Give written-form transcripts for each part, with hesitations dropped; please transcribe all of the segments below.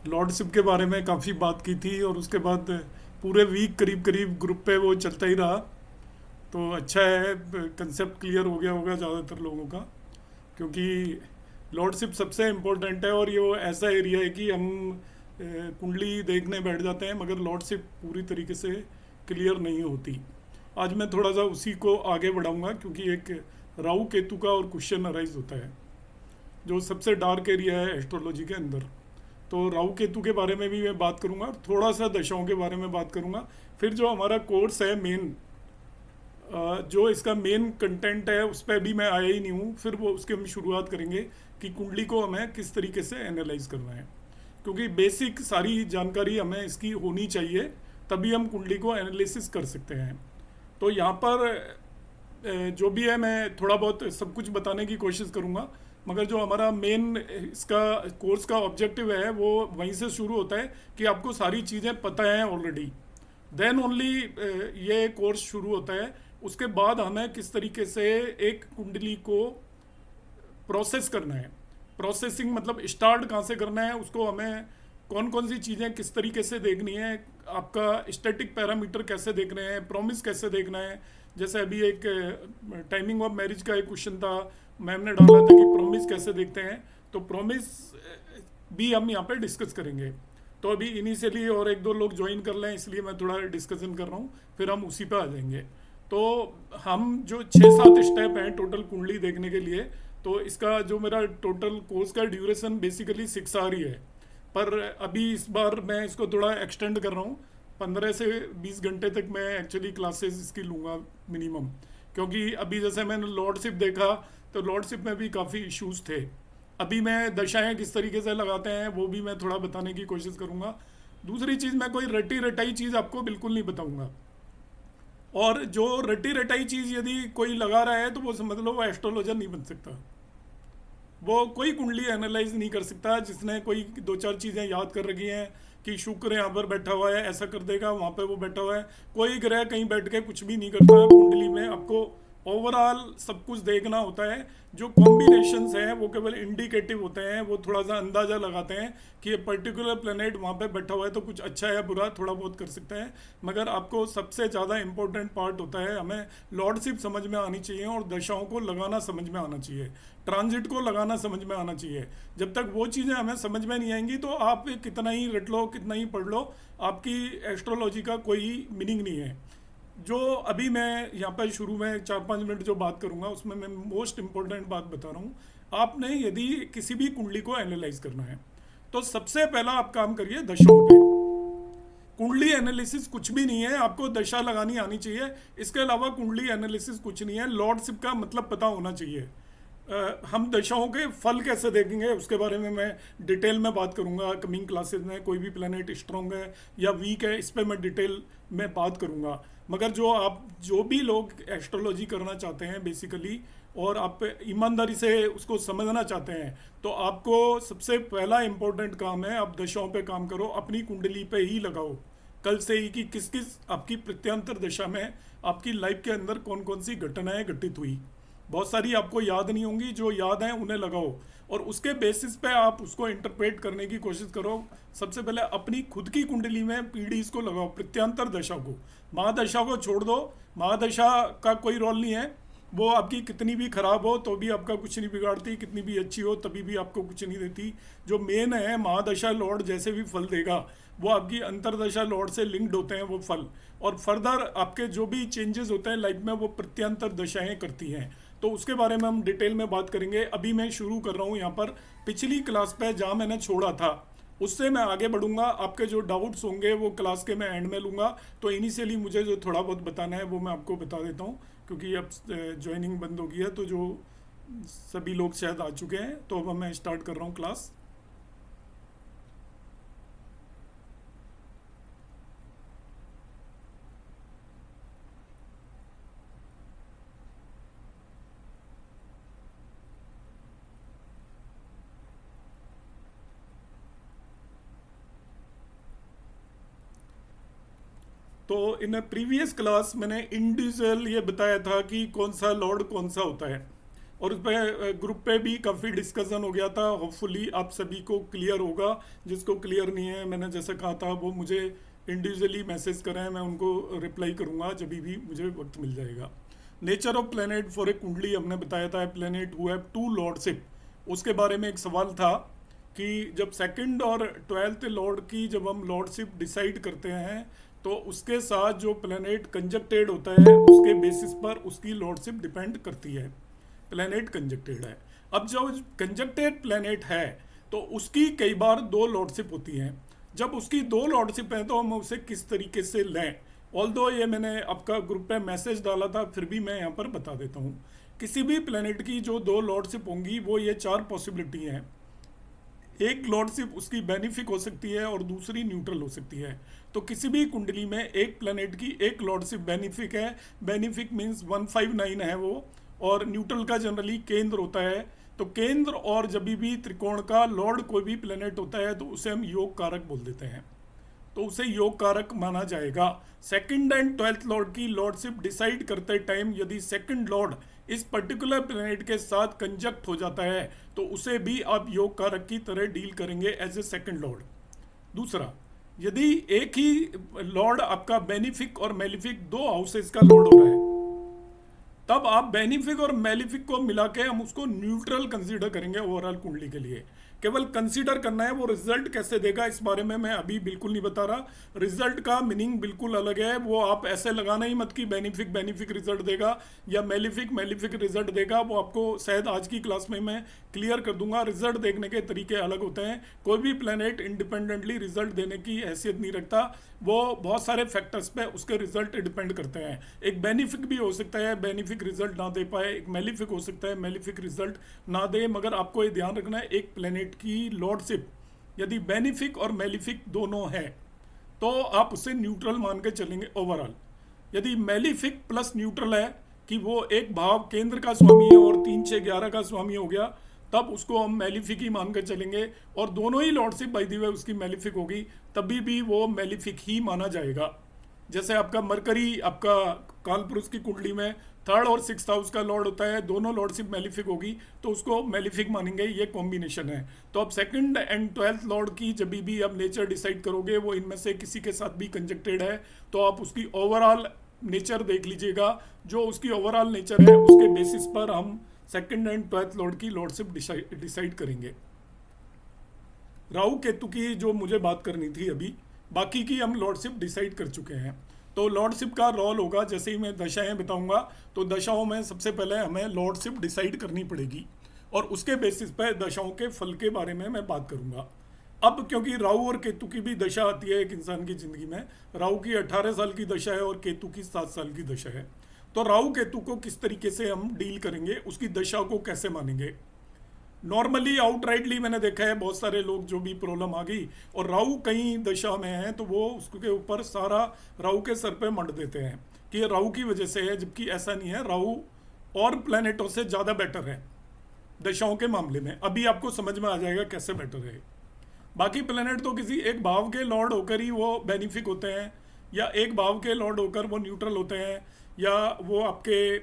Lordship के बारे में काफ़ी बात की थी, और उसके बाद पूरे वीक करीब करीब ग्रुप पे वो चलता ही रहा। तो अच्छा है, कंसेप्ट क्लियर हो गया होगा ज़्यादातर लोगों का। क्योंकि लॉर्डशिप सबसे इम्पोर्टेंट है, और ये वो ऐसा एरिया है कि हम कुंडली देखने बैठ जाते हैं मगर लॉर्डशिप पूरी तरीके से क्लियर नहीं होती। आज मैं थोड़ा सा उसी को आगे बढ़ाऊंगा, क्योंकि एक राहु केतु का और क्वेश्चन अराइज होता है जो सबसे डार्क एरिया है एस्ट्रोलॉजी के अंदर। तो राहु केतु के बारे में भी मैं बात करूंगा, और थोड़ा सा दशाओं के बारे में बात करूंगा। फिर जो हमारा कोर्स है मेन, जो इसका मेन कंटेंट है उस पर भी मैं आया ही नहीं हूँ, फिर वो उसके हम शुरुआत करेंगे कि कुंडली को हमें किस तरीके से एनालाइज करना है। क्योंकि बेसिक सारी जानकारी हमें इसकी होनी चाहिए, तभी हम कुंडली को एनालिसिस कर सकते हैं। तो यहाँ पर जो भी है मैं थोड़ा बहुत सब कुछ बताने की कोशिश करूँगा, मगर जो हमारा मेन इसका कोर्स का ऑब्जेक्टिव है वो वहीं से शुरू होता है कि आपको सारी चीज़ें पता हैं ऑलरेडी, देन ओनली ये कोर्स शुरू होता है। उसके बाद हमें किस तरीके से एक कुंडली को प्रोसेस करना है। प्रोसेसिंग मतलब स्टार्ट कहाँ से करना है, उसको हमें कौन कौन सी चीज़ें किस तरीके से देखनी है, आपका स्टैटिक पैरामीटर कैसे देखने हैं, प्रॉमिस कैसे देखना है। जैसे अभी एक टाइमिंग ऑफ मैरिज का एक क्वेश्चन था, मैम ने डाला था कि प्रॉमिस कैसे देखते हैं। तो प्रॉमिस भी हम यहाँ पे डिस्कस करेंगे। तो अभी इनिशियली और एक दो लोग ज्वाइन कर लें, इसलिए मैं थोड़ा डिस्कशन कर रहा हूँ, फिर हम उसी पे आ जाएंगे। तो हम जो 6-7 स्टेप हैं टोटल कुंडली देखने के लिए, तो इसका जो मेरा टोटल कोर्स का ड्यूरेशन बेसिकली 6 आवर ही है। पर अभी इस बार मैं इसको थोड़ा एक्सटेंड कर रहा हूँ, 15 से 20 घंटे तक मैं एक्चुअली क्लासेस इसकी लूँगा मिनिमम। क्योंकि अभी जैसे मैंने लॉर्डशिप देखा, तो लॉर्डशिप में भी काफ़ी इश्यूज थे। अभी मैं दशाएं किस तरीके से लगाते हैं वो भी मैं थोड़ा बताने की कोशिश करूँगा। दूसरी चीज़, मैं कोई रटी रटाई चीज़ आपको बिल्कुल नहीं बताऊँगा। और जो रटी रटाई चीज़ यदि कोई लगा रहा है तो वो समझ लो वो एस्ट्रोलॉजर नहीं बन सकता। वो कोई कुंडली एनालाइज नहीं कर सकता जिसने कोई दो चार चीज़ें याद कर रखी हैं कि शुक्र यहाँ पर बैठा हुआ है ऐसा कर देगा, वहाँ पे वो बैठा हुआ है। कोई ग्रह कहीं बैठ के कुछ भी नहीं करता। कुंडली में आपको ओवरऑल सब कुछ देखना होता है। जो कॉम्बिनेशंस हैं वो केवल इंडिकेटिव होते हैं, वो थोड़ा सा अंदाज़ा लगाते हैं कि ये पर्टिकुलर प्लेनेट वहाँ पे बैठा हुआ है तो कुछ अच्छा या बुरा थोड़ा बहुत कर सकते हैं। मगर आपको सबसे ज़्यादा इंपॉर्टेंट पार्ट होता है, हमें लॉर्डशिप समझ में आनी चाहिए और दशाओं को लगाना समझ में आना चाहिए, ट्रांजिट को लगाना समझ में आना चाहिए। जब तक वो चीज़ें हमें समझ में नहीं आएंगी तो आप कितना ही रट लो, कितना ही पढ़ लो, आपकी एस्ट्रोलॉजी का कोई मीनिंग नहीं है। जो अभी मैं यहाँ पर शुरू में 4-5 मिनट जो बात करूँगा उसमें मैं मोस्ट इम्पोर्टेंट बात बता रहा हूँ। आपने यदि किसी भी कुंडली को एनालाइज करना है तो सबसे पहला आप काम करिए दशाओं पे। कुंडली एनालिसिस कुछ भी नहीं है, आपको दशा लगानी आनी चाहिए। इसके अलावा कुंडली एनालिसिस कुछ नहीं है। लॉर्डशिप का मतलब पता होना चाहिए। हम दशाओं के फल कैसे देखेंगे उसके बारे में मैं डिटेल में बात करूंगा कमिंग क्लासेस में। कोई भी प्लेनेट स्ट्रांग है या वीक है इस पर मैं डिटेल में बात करूंगा। मगर जो भी लोग एस्ट्रोलॉजी करना चाहते हैं बेसिकली, और आप ईमानदारी से उसको समझना चाहते हैं, तो आपको सबसे पहला इंपॉर्टेंट काम है आप दशाओं पे काम करो, अपनी कुंडली पे ही लगाओ कल से ही कि किस किस आपकी प्रत्यांतर दशा में आपकी लाइफ के अंदर कौन कौन सी घटनाएं घटित हुई। बहुत सारी आपको याद नहीं होंगी, जो याद हैं उन्हें लगाओ और उसके बेसिस पे आप उसको इंटरप्रेट करने की कोशिश करो। सबसे पहले अपनी खुद की कुंडली में पीढ़ीज को लगाओ, प्रत्यांतर दशा को। महादशा को छोड़ दो, महादशा का कोई रोल नहीं है। वो आपकी कितनी भी खराब हो तो भी आपका कुछ नहीं बिगाड़ती, कितनी भी अच्छी हो तभी भी आपको कुछ नहीं देती। जो मेन है महादशा लॉर्ड जैसे भी फल देगा वो आपकी अंतरदशा लॉर्ड से लिंक्ड होते हैं वो फल। और फर्दर आपके जो भी चेंजेस होते हैं लाइफ में वो प्रत्यांतर दशाएं करती हैं। तो उसके बारे में हम डिटेल में बात करेंगे। अभी मैं शुरू कर रहा हूँ यहाँ पर पिछली क्लास पे जहाँ मैंने छोड़ा था उससे मैं आगे बढ़ूंगा। आपके जो डाउट्स होंगे वो क्लास के मैं एंड में लूँगा। तो इनिशियली मुझे जो थोड़ा बहुत बताना है वो मैं आपको बता देता हूँ, क्योंकि अब ज्वाइनिंग बंद हो गई है तो जो सभी लोग शायद आ चुके हैं। तो अब मैं स्टार्ट कर रहा हूँ क्लास। तो इन प्रीवियस क्लास मैंने इंडिविजुअल ये बताया था कि कौन सा लॉर्ड कौन सा होता है। और उस पर ग्रुप पे भी काफ़ी डिस्कशन हो गया था। होपफुली आप सभी को क्लियर होगा। जिसको क्लियर नहीं है, मैंने जैसे कहा था, वो मुझे इंडिविजुअली मैसेज करें, मैं उनको रिप्लाई करूँगा जब भी मुझे वक्त मिल जाएगा। Nature of planet for a kundli हमने बताया था, planet who have to lordship. उसके बारे में एक सवाल था कि जब सेकंड और 12th लॉर्ड की जब हम लॉर्डशिप डिसाइड करते हैं तो उसके साथ जो प्लेनेट कंजक्टेड होता है उसके बेसिस पर उसकी लॉर्डशिप डिपेंड करती है। प्लेनेट कंजक्टेड है, अब जो कंजक्टेड प्लेनेट है तो उसकी कई बार दो लॉर्डशिप होती हैं। जब उसकी दो लॉर्डशिप है तो हम उसे किस तरीके से लें, ऑल्दो ये मैंने आपका ग्रुप पे मैसेज डाला था, फिर भी मैं यहाँ पर बता देता हूँ। किसी भी प्लेनेट की जो दो लॉर्डशिप होंगी वो ये चार पॉसिबिलिटी हैं। एक लॉर्डशिप उसकी बेनिफिक हो सकती है और दूसरी न्यूट्रल हो सकती है। तो किसी भी कुंडली में एक प्लेनेट की एक लॉर्डशिप बेनिफिक है, बेनिफिक मीन्स 159 है वो, और न्यूट्रल का जनरली केंद्र होता है। तो केंद्र और जब भी त्रिकोण का लॉर्ड कोई भी प्लेनेट होता है तो उसे हम योग कारक बोल देते हैं, तो उसे योग कारक माना जाएगा। सेकंड एंड 12th लॉर्ड की लॉर्डशिप डिसाइड करते टाइम यदि सेकंड लॉर्ड इस पर्टिकुलर प्लेनेट के साथ कंजक्ट हो जाता है तो उसे भी आप योग कारक की तरह डील करेंगे एज ए सेकंड लॉर्ड। दूसरा, यदि एक ही लॉर्ड आपका बेनिफिक और मेलिफिक दो हाउसेस का लॉर्ड हो रहा है तब आप बेनिफिक और मेलिफिक को मिला के हम उसको न्यूट्रल कंसीडर करेंगे ओवरऑल कुंडली के लिए। केवल कंसीडर करना है, वो रिजल्ट कैसे देगा इस बारे में मैं अभी बिल्कुल नहीं बता रहा। रिजल्ट का मीनिंग बिल्कुल अलग है, वो आप ऐसे लगाना ही मत कि बेनिफिक बेनिफिक रिजल्ट देगा या मेलिफिक मेलिफिक रिजल्ट देगा। वो आपको शायद आज की क्लास में मैं क्लियर कर दूंगा। रिजल्ट देखने के तरीके अलग होते हैं, कोई भी प्लेनेट इंडिपेंडेंटली रिजल्ट देने की हैसियत नहीं रखता, वो बहुत सारे फैक्टर्स पे उसके रिजल्ट डिपेंड करते हैं। एक बेनिफिक भी हो सकता है, बेनिफिक रिजल्ट ना दे पाए, एक मेलिफिक हो सकता है, मेलिफिक रिजल्ट ना दे। मगर आपको ये ध्यान रखना है, एक प्लेनेट की लॉर्डशिप यदि बेनिफिक और मेलिफिक दोनों है तो आप उसे न्यूट्रल मान के चलेंगे ओवरऑल। यदि मेलिफिक प्लस न्यूट्रल है कि वो एक भाव केंद्र का स्वामी है और 3 6 11 का स्वामी हो गया, तब उसको हम मेलिफिक ही मान कर चलेंगे। और दोनों ही लॉर्डशिप बाय द वे उसकी मेलिफिक होगी तभी भी वो मेलिफिक ही माना जाएगा। जैसे आपका मरकरी आपका कालपुरुष की कुंडली में 3rd और 6th हाउस का लॉर्ड होता है, दोनों लॉर्डशिप मेलिफिक होगी तो उसको मेलिफिक मानेंगे, ये कॉम्बिनेशन है। तो अब सेकंड एंड 12th लॉर्ड की जब भी आप नेचर डिसाइड करोगे वो इनमें से किसी के साथ भी कंजक्टेड है तो आप उसकी ओवरऑल नेचर देख लीजिएगा। जो उसकी ओवरऑल नेचर है उसके बेसिस पर हम सेकंड एंड 12th लॉर्ड की लॉर्डशिप डिसाइड करेंगे। राहु केतु की जो मुझे बात करनी थी अभी, बाकी की हम लॉर्डशिप डिसाइड कर चुके हैं। तो लॉर्डशिप का रोल होगा, जैसे ही मैं दशाएं बताऊंगा तो दशाओं में सबसे पहले हमें लॉर्डशिप डिसाइड करनी पड़ेगी और उसके बेसिस पर दशाओं के फल के बारे में मैं बात करूंगा। अब क्योंकि राहु और केतु की भी दशा आती है एक इंसान की जिंदगी में, राहु की 18 साल की दशा है और केतु की 7 साल की दशा है। तो राहु केतु को किस तरीके से हम डील करेंगे, उसकी दशा को कैसे मानेंगे। नॉर्मली आउटराइटली मैंने देखा है बहुत सारे लोग जो भी प्रॉब्लम आ गई और राहु कहीं दशा में है तो वो उसके ऊपर सारा राहु के सर पे मढ़ देते हैं कि ये राहु की वजह से है, जबकि ऐसा नहीं है। राहु और प्लैनेटों से ज़्यादा बेटर है दशाओं के मामले में। अभी आपको समझ में आ जाएगा कैसे बेटर है। बाकी प्लैनेट तो किसी एक भाव के लॉर्ड होकर ही वो बेनिफिक होते हैं, या एक भाव के लॉर्ड होकर वो न्यूट्रल होते हैं, या वो आपके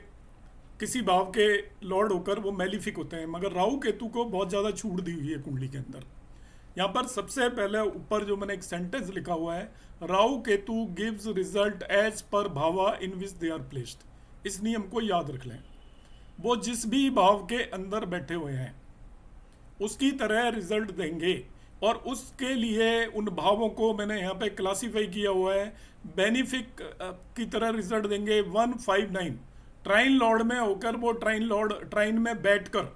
किसी भाव के लॉर्ड होकर वो मेलिफिक होते हैं। मगर राहु केतु को बहुत ज़्यादा छूट दी हुई है कुंडली के अंदर। यहाँ पर सबसे पहले ऊपर जो मैंने एक सेंटेंस लिखा हुआ है, Rahu Ketu gives result as per bhava in which they are placed. इस नियम को याद रख लें, वो जिस भी भाव के अंदर बैठे हुए हैं उसकी तरह रिजल्ट देंगे। और उसके लिए उन भावों को मैंने यहाँ पे क्लासीफाई किया हुआ है। बेनिफिक की तरह रिजल्ट देंगे 159 ट्राइन लॉर्ड में होकर, वो ट्राइन में बैठकर,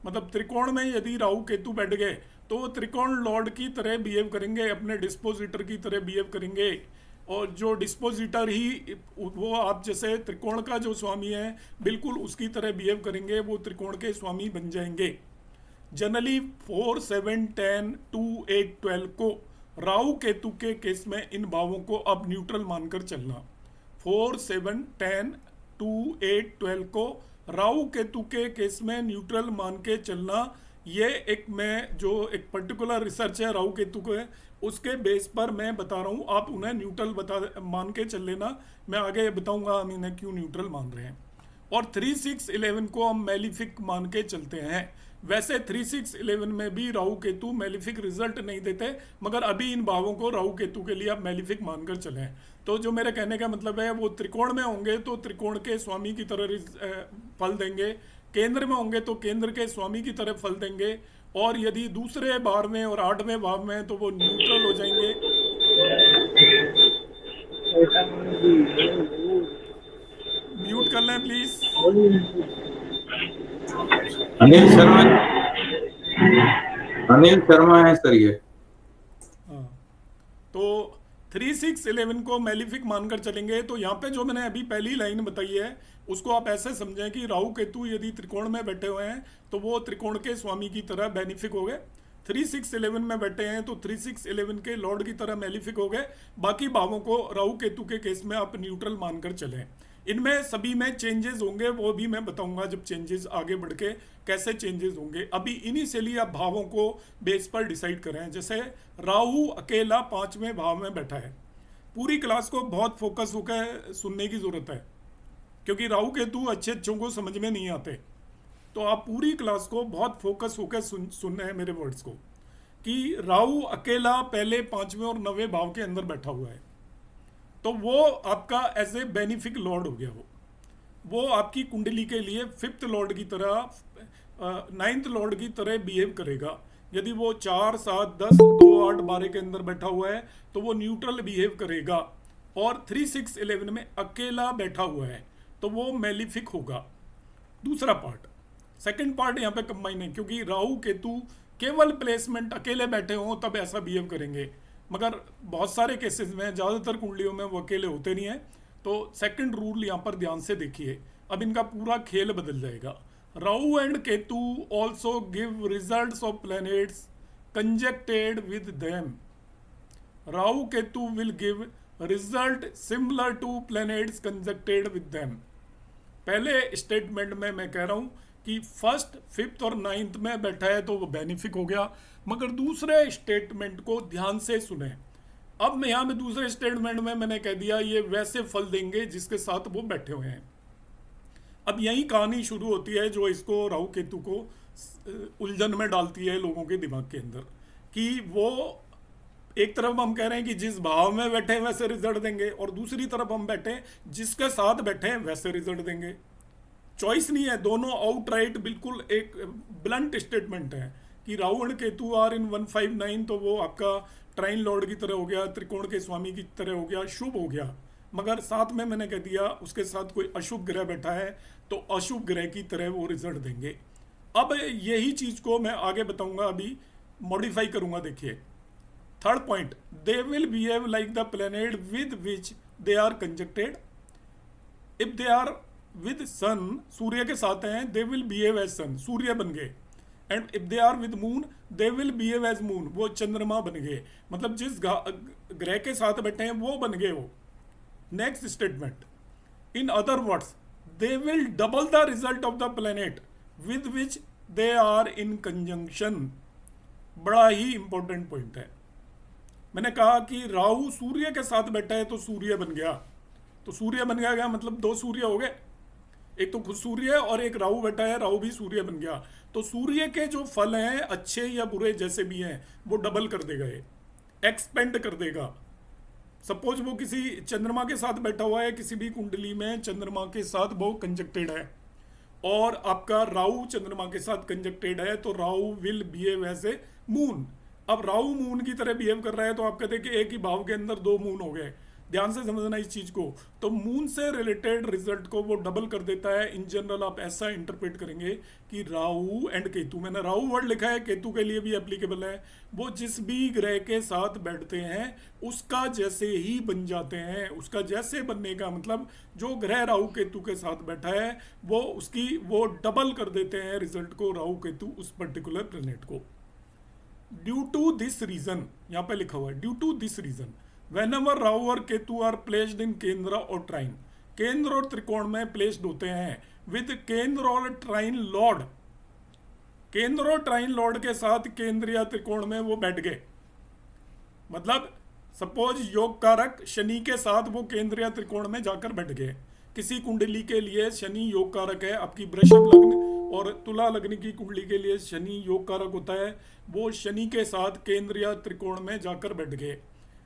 मतलब त्रिकोण में यदि राहु केतु बैठ गए तो वो त्रिकोण लॉर्ड की तरह बिहेव करेंगे, अपने डिस्पोजिटर की तरह बिहेव करेंगे। और जो डिस्पोजिटर ही वो आप जैसे त्रिकोण का जो स्वामी है बिल्कुल उसकी तरह बिहेव करेंगे, वो त्रिकोण के स्वामी बन जाएंगे। जनरली 4 7 10 2 8 12 को राहु केतु के केस में इन भावों को अब न्यूट्रल मानकर चलना। 4 7 10 2 8 12 को राहु केतु के केस में न्यूट्रल मान के चलना। ये एक मैं जो एक पर्टिकुलर रिसर्च है राहु केतु को है उसके बेस पर मैं बता रहा हूँ, आप उन्हें न्यूट्रल मान के चल लेना। मैं आगे बताऊंगा हम इन्हें क्यों न्यूट्रल मान रहे हैं। और 3-6-11 को हम मेलिफिक मान के चलते हैं। वैसे 3-6-11 में भी राहु केतु मेलिफिक रिजल्ट नहीं देते, मगर अभी इन भावों को राहु केतु के लिए आप मेलिफिक मानकर चलें। तो जो मेरे कहने का मतलब है, वो त्रिकोण में होंगे तो त्रिकोण के स्वामी की तरह फल देंगे, केंद्र में होंगे तो केंद्र के स्वामी की तरह फल देंगे, और यदि दूसरे 12वें और 8वें भाव में हैं तो वो न्यूट्रल हो जाएंगे। म्यूट कर लें प्लीज। अनिल शर्मा, अनिल शर्मा है सर ये। हाँ, तो 3-6-11 को मेलिफिक मानकर चलेंगे। तो यहाँ पे जो मैंने अभी पहली लाइन बताई है उसको आप ऐसे समझें कि राहु केतु यदि त्रिकोण में बैठे हुए हैं तो वो त्रिकोण के स्वामी की तरह बेनिफिक हो गए। 3-6-11 में बैठे हैं तो 3-6-11 के लॉर्ड की तरह मेलिफिक हो गए। बाकी भावों को राहु केतु के केस में आप न्यूट्रल मानकर चलें। इनमें सभी में चेंजेस होंगे, वो भी मैं बताऊंगा जब चेंजेस आगे बढ़ के कैसे चेंजेस होंगे। अभी इनिशियली आप भावों को बेस पर डिसाइड करें। जैसे राहु अकेला 5वें भाव में बैठा है, पूरी क्लास को बहुत फोकस होकर सुनने की जरूरत है, क्योंकि राहु केतु अच्छे अच्छों को समझ में नहीं आते। तो आप पूरी क्लास को बहुत फोकस होकर सुनने हैं मेरे वर्ड्स को, कि राहु अकेला पहले 5वें और 9वें भाव के अंदर बैठा हुआ है। तो वो आपका एज ए बेनिफिक लॉर्ड हो गया। वो आपकी कुंडली के लिए 5th लॉर्ड की तरह, 9th लॉर्ड की तरह बिहेव करेगा। यदि वो 4, 7, 10, 2, 8, 12 के अंदर बैठा हुआ है तो वो न्यूट्रल बिहेव करेगा। और 3-6-11 में अकेला बैठा हुआ है तो वो मेलिफिक होगा। दूसरा पार्ट, सेकंड पार्ट यहाँ पे कंबाइन है, क्योंकि राहु केतु केवल प्लेसमेंट अकेले बैठे हों तब ऐसा बिहेव करेंगे, मगर बहुत सारे केसेस में, ज़्यादातर कुंडलियों में वो अकेले होते नहीं है। तो सेकंड रूल यहाँ पर ध्यान से देखिए, अब इनका पूरा खेल बदल जाएगा। Rahu and Ketu also give results of planets conjuncted with them. Rahu Ketu will give result similar to planets conjuncted with them. पहले स्टेटमेंट में मैं कह रहा हूं कि 1st, 5th और 9th में बैठा है तो वो बेनिफिक हो गया, मगर दूसरे स्टेटमेंट को ध्यान से सुने। अब मैं यहाँ में दूसरे स्टेटमेंट में मैंने कह दिया ये वैसे फल देंगे जिसके साथ वो बैठे हुए हैं। अब यही कहानी शुरू होती है जो इसको राहु केतु को उलझन में डालती है लोगों के दिमाग के अंदर, कि वो एक तरफ हम कह रहे हैं कि जिस भाव में बैठे हैं वैसे रिजल्ट देंगे, और दूसरी तरफ हम बैठे जिसके साथ बैठे हैं वैसे रिजल्ट देंगे। चॉइस नहीं है, दोनों आउटराइट बिल्कुल एक ब्लंट स्टेटमेंट है कि Rahu and Ketu are in 159, तो वो आपका ट्राइन लॉर्ड की तरह हो गया, त्रिकोण के स्वामी की तरह हो गया, शुभ हो गया। मगर साथ में मैंने कह दिया उसके साथ कोई अशुभ ग्रह बैठा है तो अशुभ ग्रह की तरह वो रिजल्ट देंगे। अब यही चीज को मैं आगे बताऊंगा, अभी मॉडिफाई करूंगा। देखिए third point, they will behave like the planet with which they are conjuncted. If they are with sun, सूर्य के साथ हैं, they will behave as sun, सूर्य बन गए। And if they are with moon they will behave as moon, वो चंद्रमा बन गए। मतलब जिस ग्रह के साथ बैठे हैं वो बन गए वो। Next statement, in other words they will double the result of the planet with which they are in conjunction. बड़ा ही इंपॉर्टेंट पॉइंट है। मैंने कहा कि राहु सूर्य के साथ बैठा है तो सूर्य बन गया, तो सूर्य बन गया मतलब 2 सूर्य हो गए, एक तो खुद सूर्य है और एक राहु बैठा है, राहु भी सूर्य बन गया। तो सूर्य के जो फल हैं अच्छे या बुरे जैसे भी हैं वो डबल कर देगा, ये एक्सपेंड कर देगा। सपोज वो किसी चंद्रमा के साथ बैठा हुआ है, किसी भी कुंडली में चंद्रमा के साथ वो कंजक्टेड है, और आपका राहु चंद्रमा के साथ कंजक्टेड है, तो Rahu will behave as a moon. अब राहु मून की तरह बिहेव कर रहा है तो आप कहते हैं कि एक ही भाव के अंदर 2 मून हो गए। ध्यान से समझना इस चीज को। तो मून से रिलेटेड रिजल्ट को वो डबल कर देता है। इन जनरल आप ऐसा इंटरप्रेट करेंगे कि राहु एंड केतु, मैंने राहु वर्ड लिखा है, केतु के लिए भी एप्लीकेबल है, वो जिस भी ग्रह के साथ बैठते हैं उसका जैसे ही बन जाते हैं। उसका जैसे बनने का मतलब जो ग्रह राहु केतु के साथ बैठा है वो डबल कर देते हैं रिजल्ट को, राहु केतु उस पर्टिकुलर प्लेनेट को। ड्यू टू दिस रीजन, यहाँ पे लिखा हुआ है due to this reason whenever Rahu और केतु आर प्लेस्ड इन केंद्र और ट्राइन, केंद्र और त्रिकोण में प्लेस्ड होते हैं विद केंद्र और ट्राइन लॉर्ड, केंद्र और ट्राइन लॉर्ड के साथ केंद्र या त्रिकोण में वो बैठ गए। मतलब सपोज योग कारक शनि के साथ वो केंद्र या त्रिकोण में जाकर बैठ गए, किसी कुंडली के लिए शनि योग कारक है, आपकी वृषभ लग्न और तुला लग्न की कुंडली के लिए शनि योग कारक होता है। वो शनि के साथ केंद्र या त्रिकोण में जाकर बैठ गए।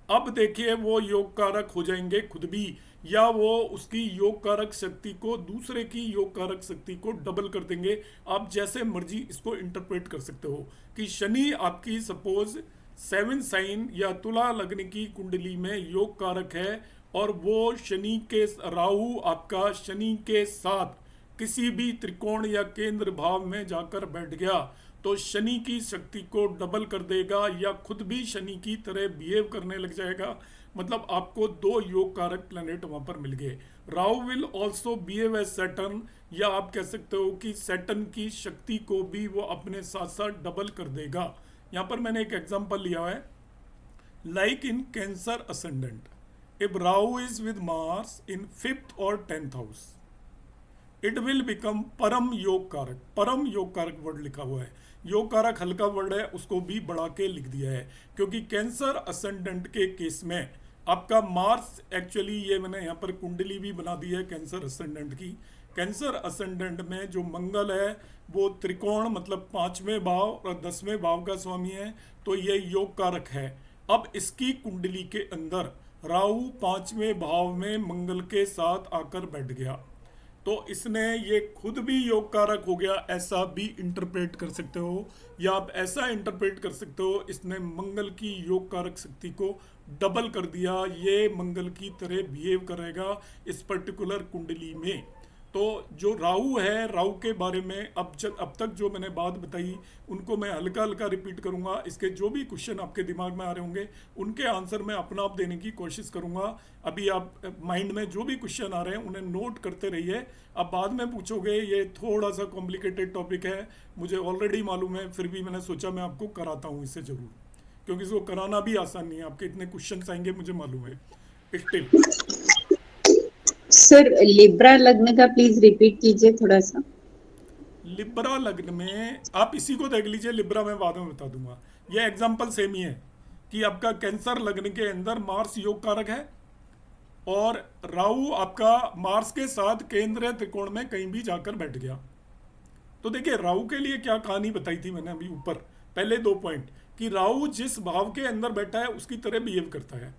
अब देखिए वो योग कारक हो जाएंगे खुद भी, या वो उसकी योग कारक शक्ति को दूसरे की योग कारक शक्ति को डबल कर देंगे। आप जैसे मर्जी इसको इंटरप्रेट कर सकते हो कि शनि आपकी सपोज 7 साइन या तुला लग्न की कुंडली में योग कारक है, और वो शनि के राहु आपका शनि के साथ किसी भी त्रिकोण या केंद्र भाव में जाकर बैठ गया तो शनि की शक्ति को डबल कर देगा, या खुद भी शनि की तरह बिहेव करने लग जाएगा। मतलब आपको दो योग कारक प्लैनेट वहां पर मिल गए। Rahu will also behave as Saturn, या आप कह सकते हो कि सैटर्न की शक्ति को भी वो अपने साथ साथ डबल कर देगा। यहाँ पर मैंने एक एग्जांपल लिया है, like in cancer ascendant, if Rahu is with Mars in 5th और 10th house, it will become परम योग कारक। परम योग कारक वर्ड लिखा हुआ है, योग कारक हल्का वर्ड है, उसको भी बढ़ा के लिख दिया है, क्योंकि कैंसर असेंडेंट के केस में आपका मार्स एक्चुअली, ये मैंने यहाँ पर कुंडली भी बना दी है कैंसर असेंडेंट की। कैंसर असेंडेंट में जो मंगल है वो त्रिकोण मतलब 5वें भाव और 10वें भाव का स्वामी है, तो ये योग कारक है। अब इसकी कुंडली के अंदर राहु 5वें भाव में मंगल के साथ आकर बैठ गया, तो इसने ये खुद भी योग कारक हो गया, ऐसा भी इंटरप्रेट कर सकते हो। या आप ऐसा इंटरप्रेट कर सकते हो, इसने मंगल की योग कारक शक्ति को डबल कर दिया, ये मंगल की तरह बिहेव करेगा इस पर्टिकुलर कुंडली में। तो जो राहु है, राहु के बारे में अब तक जो मैंने बात बताई उनको मैं हल्का हल्का रिपीट करूंगा। इसके जो भी क्वेश्चन आपके दिमाग में आ रहे होंगे उनके आंसर मैं अपना आप देने की कोशिश करूंगा। अभी आप माइंड में जो भी क्वेश्चन आ रहे हैं उन्हें नोट करते रहिए। अब बाद में पूछोगे, ये थोड़ा सा कॉम्प्लिकेटेड टॉपिक है, मुझे ऑलरेडी मालूम है, फिर भी मैंने सोचा मैं आपको कराता हूँ इससे ज़रूर, क्योंकि इसको कराना भी आसान नहीं है। आपके इतने क्वेश्चन आएंगे मुझे मालूम है। स्टिल सर लिब्रा लग्न का प्लीज रिपीट कीजिए थोड़ा सा। लिब्रा लग्न में आप इसी को देख लीजिए, लिब्रा में बाद में बता दूंगा। ये एग्जांपल सेम ही है कि आपका कैंसर लग्न के अंदर मार्स योग कारक है और राहु आपका मार्स के साथ केंद्र त्रिकोण में कहीं भी जाकर बैठ गया। तो देखिए राहु के लिए क्या कहानी बताई थी मैंने अभी ऊपर, पहले 2 पॉइंट, कि राहु जिस भाव के अंदर बैठा है उसकी तरह बिहेव करता है।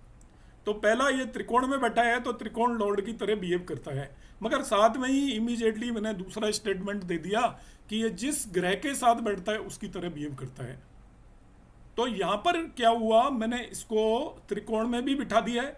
तो पहला, ये त्रिकोण में बैठा है तो त्रिकोण लॉर्ड की तरह बिहेव करता है, मगर साथ में ही इमीडिएटली मैंने दूसरा स्टेटमेंट दे दिया कि ये जिस ग्रह के साथ बैठता है उसकी तरह बिहेव करता है। तो यहां पर क्या हुआ, मैंने इसको त्रिकोण में भी बिठा दिया है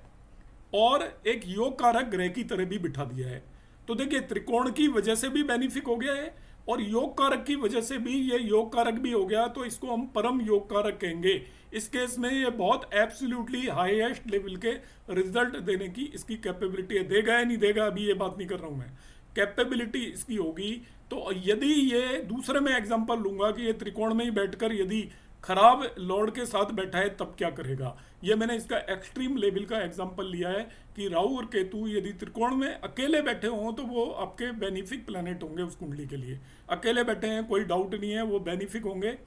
और एक योग कारक ग्रह की तरह भी बिठा दिया है। तो देखिए त्रिकोण की वजह से भी बेनिफिक हो गया है और योग कारक की वजह से भी ये योग कारक भी हो गया, तो इसको हम परम योग कारक कहेंगे। इस केस में ये बहुत एब्सोल्युटली हाईएस्ट लेवल के रिजल्ट देने की इसकी कैपेबिलिटी है। देगा या नहीं देगा अभी ये बात नहीं कर रहा हूं मैं, कैपेबिलिटी इसकी होगी। तो यदि ये दूसरे में एग्जांपल लूंगा कि ये त्रिकोण में ही बैठकर यदि खराब लॉर्ड के साथ बैठा है तब क्या करेगा, ये मैंने इसका एक्सट्रीम लेवल का एग्जांपल लिया है कि राहु और केतु यदि त्रिकोण में अकेले बैठे हों तो वो आपके बेनिफिक प्लैनेट होंगे उस कुंडली के लिए। अकेले बैठे हैं कोई डाउट नहीं है, वो बेनिफिक होंगे,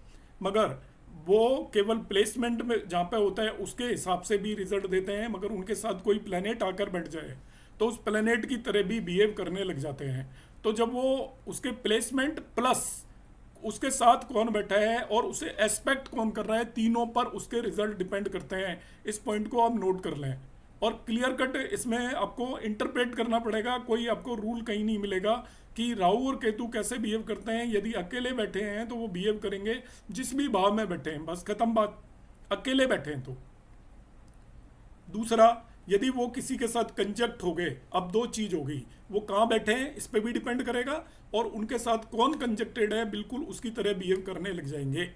मगर वो केवल प्लेसमेंट में जहाँ पे होता है उसके हिसाब से भी रिजल्ट देते हैं। मगर उनके साथ कोई प्लैनेट आकर बैठ जाए तो उस प्लैनेट की तरह भी बिहेव करने लग जाते हैं। तो जब वो उसके प्लेसमेंट प्लस उसके साथ कौन बैठा है और उसे एस्पेक्ट कौन कर रहा है, तीनों पर उसके रिजल्ट डिपेंड करते हैं। इस पॉइंट को आप नोट कर लें और क्लियर कट इसमें आपको इंटरप्रेट करना पड़ेगा। कोई आपको रूल कहीं नहीं मिलेगा कि राहु और केतु कैसे बिहेव करते हैं। यदि अकेले बैठे हैं तो वो बिहेव करेंगे जिस भी भाव में बैठे हैं, बस खत्म बात, अकेले बैठे हैं तो। दूसरा, यदि वो किसी के साथ कंजक्ट हो गए, अब 2 चीज हो गई, वो कहाँ बैठे हैं इस पे भी डिपेंड करेगा और उनके साथ कौन कंजक्टेड है बिल्कुल उसकी तरह बिहेव करने लग जाएंगे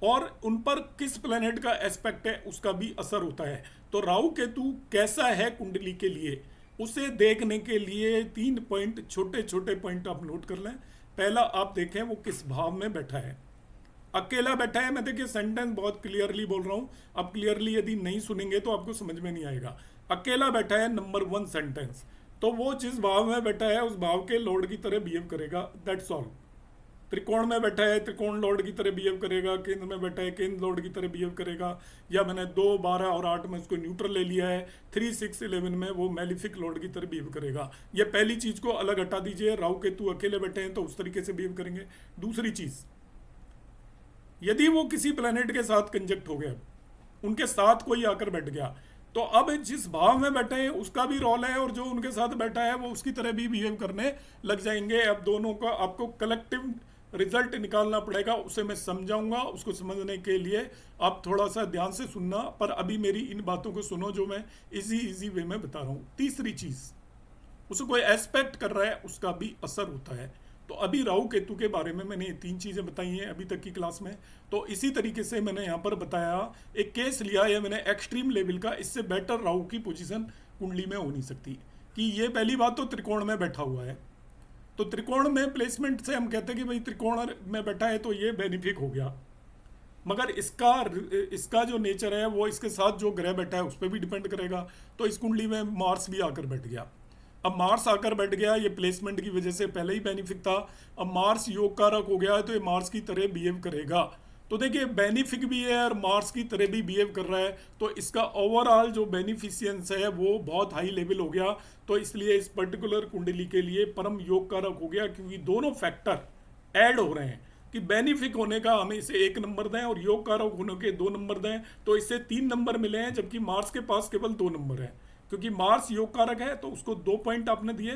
और उन पर किस प्लैनेट का एस्पेक्ट है उसका भी असर होता है। तो राहु केतु कैसा है कुंडली के लिए, उसे देखने के लिए 3 पॉइंट, छोटे छोटे पॉइंट आप नोट कर लें। पहला, आप देखें वो किस भाव में बैठा है। अकेला बैठा है, मैं देखिए सेंटेंस बहुत क्लियरली बोल रहा हूं, अब क्लियरली यदि नहीं सुनेंगे तो आपको समझ में नहीं आएगा। अकेला बैठा है, नंबर 1 सेंटेंस, तो वो जिस भाव में बैठा है उस भाव के लॉर्ड की तरह बिहेव करेगा, दैट्स ऑल। त्रिकोण में बैठा है त्रिकोण लॉर्ड की तरह बिहेव करेगा, केंद्र में बैठा है केंद्र लॉर्ड की तरह बिहेव करेगा, या मैंने 2, 12 और 8 में उसको न्यूट्रल ले लिया है, 3, 6, 11 में वो मैलिफिक लॉर्ड की तरह बिहेव करेगा। ये पहली चीज को अलग हटा दीजिए, राहु केतु अकेले बैठे हैं तो उस तरीके से बिहेव करेंगे। दूसरी चीज, यदि वो किसी प्लेनेट के साथ कंजक्ट हो गया, उनके साथ कोई आकर बैठ गया, तो अब जिस भाव में बैठे हैं उसका भी रोल है और जो उनके साथ बैठा है वो उसकी तरह भी बिहेव करने लग जाएंगे। अब दोनों का आपको कलेक्टिव रिजल्ट निकालना पड़ेगा, उसे मैं समझाऊंगा। उसको समझने के लिए आप थोड़ा सा ध्यान से सुनना, पर अभी मेरी इन बातों को सुनो जो मैं इजी वे में बता रहा हूँ। तीसरी चीज, उसे कोई एस्पेक्ट कर रहा है उसका भी असर होता है। तो अभी राहु केतु के बारे में मैंने 3 चीजें बताई हैं अभी तक की क्लास में। तो इसी तरीके से मैंने यहाँ पर बताया, एक केस लिया है मैंने एक्सट्रीम लेवल का, इससे बेटर राहु की पोजीशन कुंडली में हो नहीं सकती। कि ये पहली बात तो त्रिकोण में बैठा हुआ है, तो त्रिकोण में प्लेसमेंट से हम कहते हैं कि भाई त्रिकोण में बैठा है तो ये बेनिफिक हो गया, मगर इसका जो नेचर है वो इसके साथ जो ग्रह बैठा है उस पर भी डिपेंड करेगा। तो इस कुंडली में मार्स भी आकर बैठ गया। अब मार्स आकर बैठ गया, ये प्लेसमेंट की वजह से पहले ही बेनिफिक था, अब मार्स योग कारक हो गया है तो ये मार्स की तरह बिहेव करेगा। तो देखिए बेनिफिक भी है और मार्स की तरह भी बिहेव कर रहा है, तो इसका ओवरऑल जो बेनिफिशियंस है वो बहुत हाई लेवल हो गया। तो इसलिए इस पर्टिकुलर कुंडली के लिए परम योग कारक हो गया, क्योंकि दोनों फैक्टर ऐड हो रहे हैं कि बेनिफिक होने का हमें इसे 1 नंबर दें और योग कारक होने के 2 नंबर दें, तो इससे 3 नंबर मिले हैं, जबकि मार्स के पास केवल 2 नंबर है। क्योंकि मार्स योग कारक है तो उसको 2 पॉइंट आपने दिए।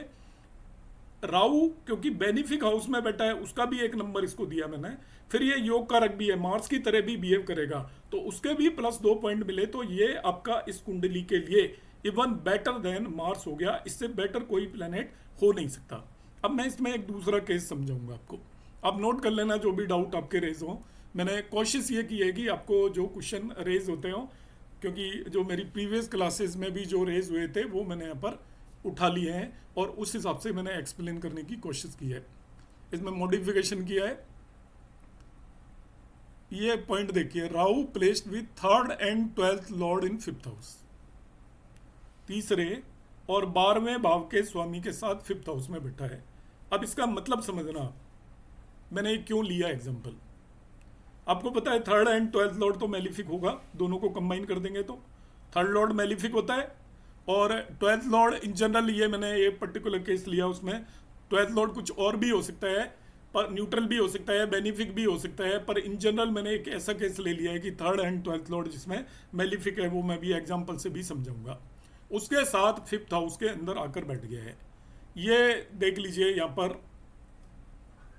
राहु क्योंकि बेनिफिक हाउस में बैठा है उसका भी 1 नंबर इसको दिया मैंने। फिर ये योग कारक भी है, मार्स की तरह भी बिहेव करेगा तो उसके भी +2 पॉइंट मिले। तो ये आपका इस कुंडली के लिए इवन बेटर देन मार्स हो गया, इससे बेटर कोई प्लेनेट हो नहीं सकता। अब मैं इसमें एक दूसरा केस समझाऊंगा आपको, आप नोट कर लेना जो भी डाउट आपके रेज हो। मैंने कोशिश ये की है कि आपको जो क्वेश्चन रेज होते हो, क्योंकि जो मेरी प्रीवियस क्लासेस में भी जो रेज हुए थे वो मैंने यहाँ पर उठा लिए हैं और उस हिसाब से मैंने एक्सप्लेन करने की कोशिश की है। इसमें मॉडिफिकेशन किया है। ये पॉइंट देखिए, Rahu placed with 3rd and 12th Lord in 5th house, तीसरे और 12वें भाव के स्वामी के साथ 5th हाउस में बैठा है। अब इसका मतलब समझना, मैंने क्यों लिया एग्जाम्पल। आपको पता है 3rd एंड 12th लॉर्ड तो मेलिफिक होगा, दोनों को कंबाइन कर देंगे तो 3rd लॉर्ड मेलिफिक होता है और 12th लॉर्ड इन जनरल, ये मैंने ये पर्टिकुलर केस लिया, उसमें 12th लॉर्ड कुछ और भी हो सकता है, पर न्यूट्रल भी हो सकता है, बेनिफिक भी हो सकता है, पर इन जनरल मैंने एक ऐसा केस ले लिया है कि 3rd एंड 12th लॉर्ड जिसमें मेलिफिक है, वो मैं भी एग्जाम्पल से भी समझाऊंगा। उसके साथ 5th हाउस के अंदर आकर बैठ गया है। ये देख लीजिए यहाँ पर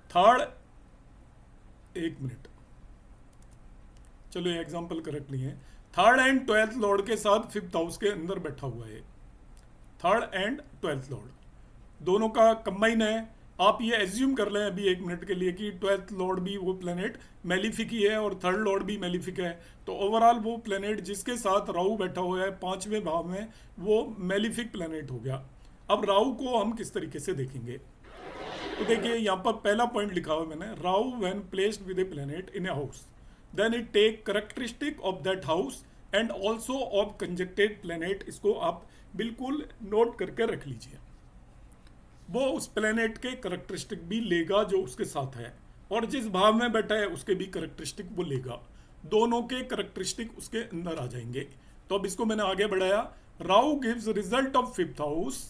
3rd, 1 मिनट, चलो ये एग्जाम्पल करेक्ट नहीं है, 3rd एंड 12th लॉर्ड के साथ 5th हाउस के अंदर बैठा हुआ है। 3rd एंड 12th लॉर्ड दोनों का कंबाइन है। आप ये एज्यूम कर लें अभी 1 मिनट के लिए कि 12th लॉर्ड भी वो प्लेनेट मेलिफिक ही है और 3rd लॉर्ड भी मेलिफिक है, तो ओवरऑल वो प्लेनेट जिसके साथ राहु बैठा हुआ है 5वें भाव में, वो मेलिफिक प्लेनेट हो गया। अब राहु को हम किस तरीके से देखेंगे, तो देखिए यहाँ पर पहला पॉइंट लिखा हुआ मैंने, Rahu when placed with a planet in a house then it take characteristic of that house and also of conjuncted planet. इसको आप बिल्कुल नोट करके रख लीजिए, वो उस प्लेनेट के करेक्टरिस्टिक भी लेगा जो उसके साथ है, और जिस भाव में बैठा है उसके भी करेक्टरिस्टिक वो लेगा, दोनों के करेक्टरिस्टिक उसके अंदर आ जाएंगे। तो अब इसको मैंने आगे बढ़ाया, Rahu gives result of 5th house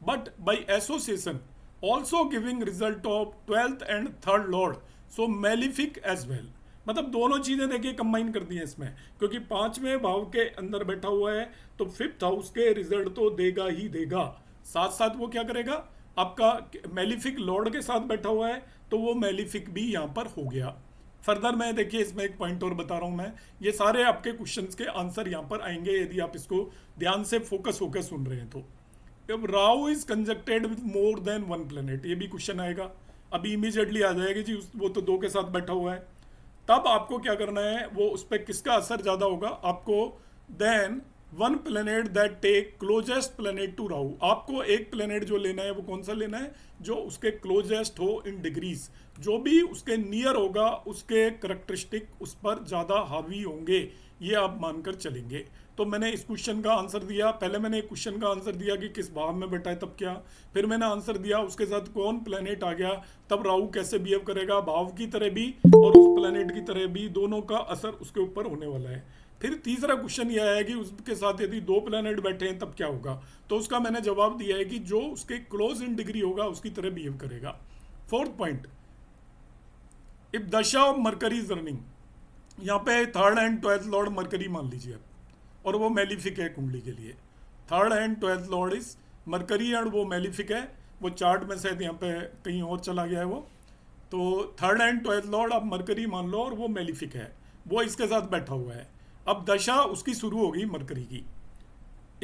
but by association also giving result of 12th and 3rd lord, so malefic as well. मतलब दोनों चीजें देखिए कंबाइन कर दी हैं इसमें, क्योंकि 5वें भाव के अंदर बैठा हुआ है तो 5th हाउस के रिजल्ट तो देगा ही देगा, साथ साथ वो क्या करेगा, आपका मेलिफिक लॉर्ड के साथ बैठा हुआ है तो वो मेलिफिक भी यहाँ पर हो गया। फर्दर मैं देखिए इसमें एक पॉइंट और बता रहा हूँ मैं, ये सारे आपके क्वेश्चंस के आंसर यहाँ पर आएंगे यदि आप इसको ध्यान से फोकस होकर सुन रहे हैं तो। अब Rahu is conjuncted with more than 1 planet, ये भी क्वेश्चन आएगा, अभी इमीडिएटली आ जाएगा जी, वो तो 2 के साथ बैठा हुआ है। तब आपको क्या करना है, वो उस पर किसका असर ज़्यादा होगा, आपको then 1 planet that take closest planet to Rahu, आपको एक प्लेनेट जो लेना है वो कौन सा लेना है, जो उसके क्लोजेस्ट हो इन डिग्रीज, जो भी उसके नियर होगा उसके करेक्टरिस्टिक उस पर ज़्यादा हावी होंगे। ये आप मानकर चलेंगे। तो मैंने इस क्वेश्चन का आंसर दिया, पहले मैंने एक क्वेश्चन का आंसर दिया कि किस भाव में बैठा है तब क्या, फिर मैंने आंसर दिया उसके साथ कौन प्लेनेट आ गया, तब राहु कैसे बिहेव करेगा, भाव की तरह भी और उस प्लेनेट की तरह भी, दोनों का असर उसके ऊपर होने वाला है। फिर तीसरा क्वेश्चन ये आया कि उसके साथ यदि दो प्लेनेट बैठे हैं तब क्या होगा, तो उसका मैंने जवाब दिया है कि जो उसके क्लोज इन डिग्री होगा उसकी तरह बिहेव करेगा। फोर्थ पॉइंट, इफ दशा ऑफ मरकरी इज रनिंग, यहाँ पे third and twelfth Lord mercury मान लीजिए आप, और वो मेलिफिक है कुंडली के लिए। Third and twelfth Lord is mercury and वो मेलिफिक है, वो चार्ट में शायद यहाँ पे कहीं और चला गया है वो। तो थर्ड एंड ट्वेल्थ लॉर्ड आप मरकरी मान लो और वो मेलिफिक है, वो इसके साथ बैठा हुआ है। अब दशा उसकी शुरू हो गई मरकरी की।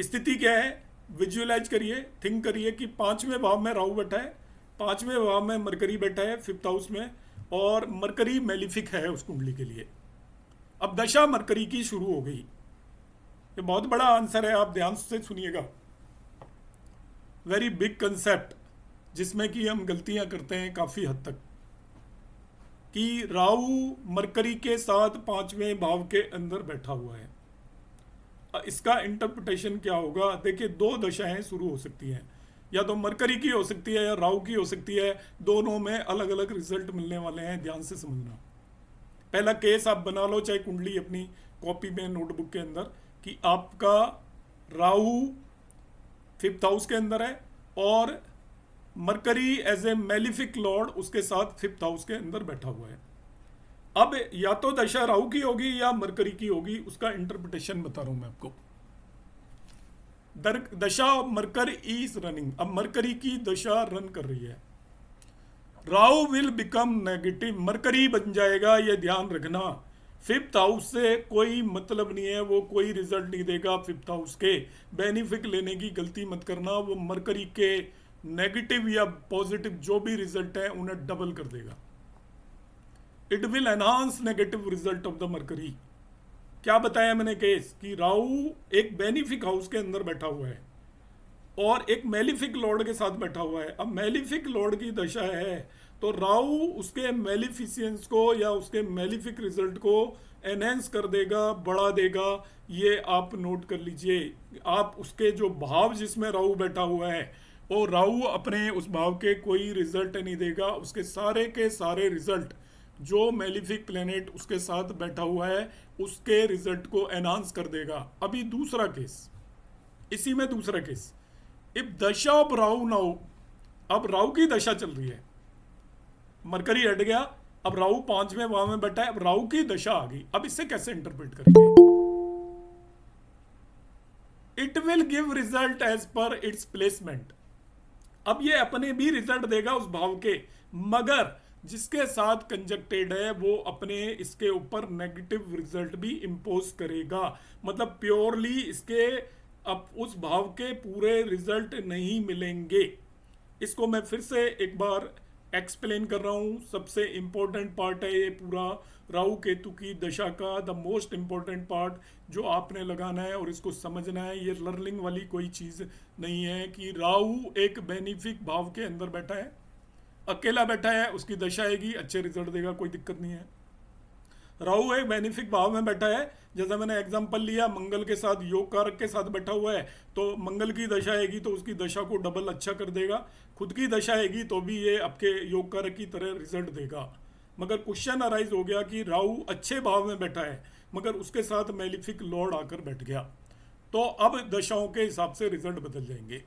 स्थिति क्या है, विजुअलाइज करिए, थिंक करिए कि 5वें भाव में राहु बैठा है, 5वें भाव में मरकरी बैठा है 5th हाउस में, और मरकरी मेलिफिक है उस कुंडली के लिए। अब दशा मरकरी की शुरू हो गई। ये बहुत बड़ा आंसर है, आप ध्यान से सुनिएगा। वेरी बिग कंसेप्ट, जिसमें कि हम गलतियां करते हैं काफी हद तक, कि राहु मरकरी के साथ 5वें भाव के अंदर बैठा हुआ है। इसका इंटरप्रिटेशन क्या होगा, देखिए दो दशाएं शुरू हो सकती हैं, या तो मरकरी की हो सकती है या राहु की हो सकती है, दोनों में अलग अलग रिजल्ट मिलने वाले हैं, ध्यान से समझना। पहला केस आप बना लो, चाहे कुंडली अपनी कॉपी में नोटबुक के अंदर, कि आपका राहु 5th हाउस के अंदर है और Mercury as a malefic lord उसके साथ 5th हाउस के अंदर बैठा हुआ है। अब या तो दशा राहु की होगी या मरकरी की होगी, उसका इंटरप्रिटेशन बता रहा हूं मैं आपको। दशा मरकर इज रनिंग, अब मरकरी की दशा रन कर रही है। Rahu will become negative, mercury बन जाएगा, ये ध्यान रखना। 5th हाउस से कोई मतलब नहीं है, वो कोई रिजल्ट नहीं देगा 5th हाउस के। बेनिफिट लेने की गलती मत करना, वो मरकरी के नेगेटिव या पॉजिटिव जो भी रिजल्ट है उन्हें डबल कर देगा। It will enhance negative result of the mercury. क्या बताया मैंने केस, कि राहु एक बेनिफिक हाउस के अंदर बैठा हुआ है और एक मेलिफिक लॉर्ड के साथ बैठा हुआ है। अब मेलिफिक लॉर्ड की दशा है तो राहु उसके मेलिफिशियंस को या उसके मेलिफिक रिजल्ट को एनहेंस कर देगा, बढ़ा देगा। ये आप नोट कर लीजिए। आप उसके जो भाव जिसमें राहु बैठा हुआ है, वो राहु अपने उस भाव के कोई रिजल्ट नहीं देगा, उसके सारे के सारे रिजल्ट जो मेलिफिक प्लेनेट उसके साथ बैठा हुआ है उसके रिजल्ट को एनहांस कर देगा। अभी दूसरा केस, इसी में दूसरा केस, इफ दशा ऑफ राहु नाउ, अब राहु की दशा चल रही है, मरकरी हट गया, अब राहु 5वें भाव में बैठा है, अब राहु की दशा आ गई। अब इससे कैसे इंटरप्रेट करेंगे, it will give result as per its placement. अब ये अपने भी रिजल्ट देगा उस भाव के, मगर जिसके साथ कंजक्टेड है वो अपने इसके ऊपर नेगेटिव रिजल्ट भी इंपोज करेगा। मतलब प्योरली इसके अब उस भाव के पूरे रिजल्ट नहीं मिलेंगे। इसको मैं फिर से एक बार एक्सप्लेन कर रहा हूँ। सबसे इंपॉर्टेंट पार्ट है ये पूरा राहु केतु की दशा का, द मोस्ट इंपॉर्टेंट पार्ट जो आपने लगाना है और इसको समझना है। ये लर्निंग वाली कोई चीज़ नहीं है कि राहु एक बेनिफिक भाव के अंदर बैठा है, अकेला बैठा है, उसकी दशा आएगी, अच्छे रिजल्ट देगा, कोई दिक्कत नहीं है। राहु एक बेनिफिक भाव में बैठा है, जैसा मैंने एग्जांपल लिया मंगल के साथ, योग कारक के साथ बैठा हुआ है, तो मंगल की दशा आएगी तो उसकी दशा को डबल अच्छा कर देगा। खुद की दशा आएगी तो भी ये आपके योग कारक की तरह रिजल्ट देगा। मगर क्वेश्चन अराइज हो गया कि राहु अच्छे भाव में बैठा है मगर उसके साथ मेलिफिक लॉर्ड आकर बैठ गया, तो अब दशाओं के हिसाब से रिजल्ट बदल जाएंगे।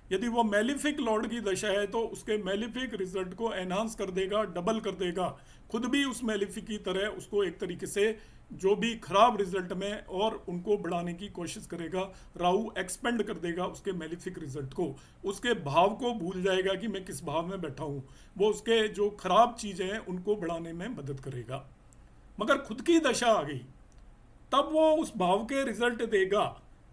यदि वो मेलिफिक लॉर्ड की दशा है तो उसके मेलिफिक रिजल्ट को एनहांस कर देगा, डबल कर देगा, खुद भी उस मेलिफिक की तरह उसको एक तरीके से जो भी खराब रिजल्ट में और उनको बढ़ाने की कोशिश करेगा। राहु एक्सपेंड कर देगा उसके मेलिफिक रिजल्ट को, उसके भाव को भूल जाएगा कि मैं किस भाव में बैठा हूँ, वो उसके जो खराब चीज़ें हैं उनको बढ़ाने में मदद करेगा। मगर खुद की दशा आ गई तब वो उस भाव के रिजल्ट देगा,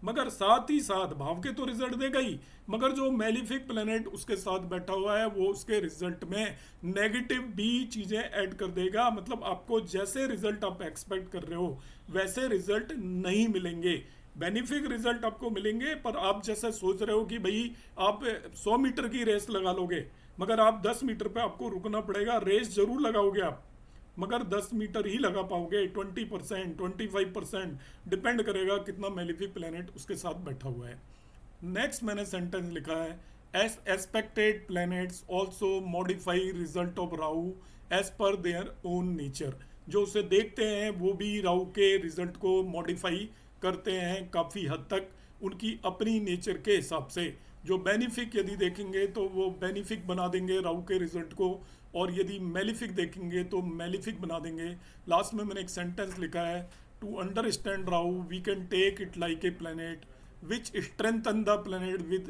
मगर साथ ही साथ भाव के तो रिजल्ट देगा ही, मगर जो मेलिफिक प्लेनेट उसके साथ बैठा हुआ है वो उसके रिजल्ट में नेगेटिव भी चीज़ें ऐड कर देगा। मतलब आपको जैसे रिजल्ट आप एक्सपेक्ट कर रहे हो वैसे रिजल्ट नहीं मिलेंगे। बेनिफिक रिजल्ट आपको मिलेंगे, पर आप जैसे सोच रहे हो कि भाई आप 100 मीटर की रेस लगा लोगे मगर आप 10 मीटर पे आपको रुकना पड़ेगा। रेस जरूर लगाओगे आप, मगर 10 मीटर ही लगा पाओगे। 20%, 25% डिपेंड करेगा कितना मेलिफिक प्लैनेट उसके साथ बैठा हुआ है। नेक्स्ट मैंने सेंटेंस लिखा है, as expected planets also modify result of Rahu as per their own nature. जो उसे देखते हैं वो भी राहु के रिजल्ट को मॉडिफाई करते हैं काफ़ी हद तक उनकी अपनी नेचर के हिसाब से। जो बेनिफिक यदि देखेंगे तो वो बेनिफिक बना देंगे राहु के रिजल्ट को, और यदि मेलिफिक देखेंगे तो मेलिफिक बना देंगे। लास्ट में मैंने एक सेंटेंस लिखा है, to understand Rahu we can take it like a planet which strengthen the planet with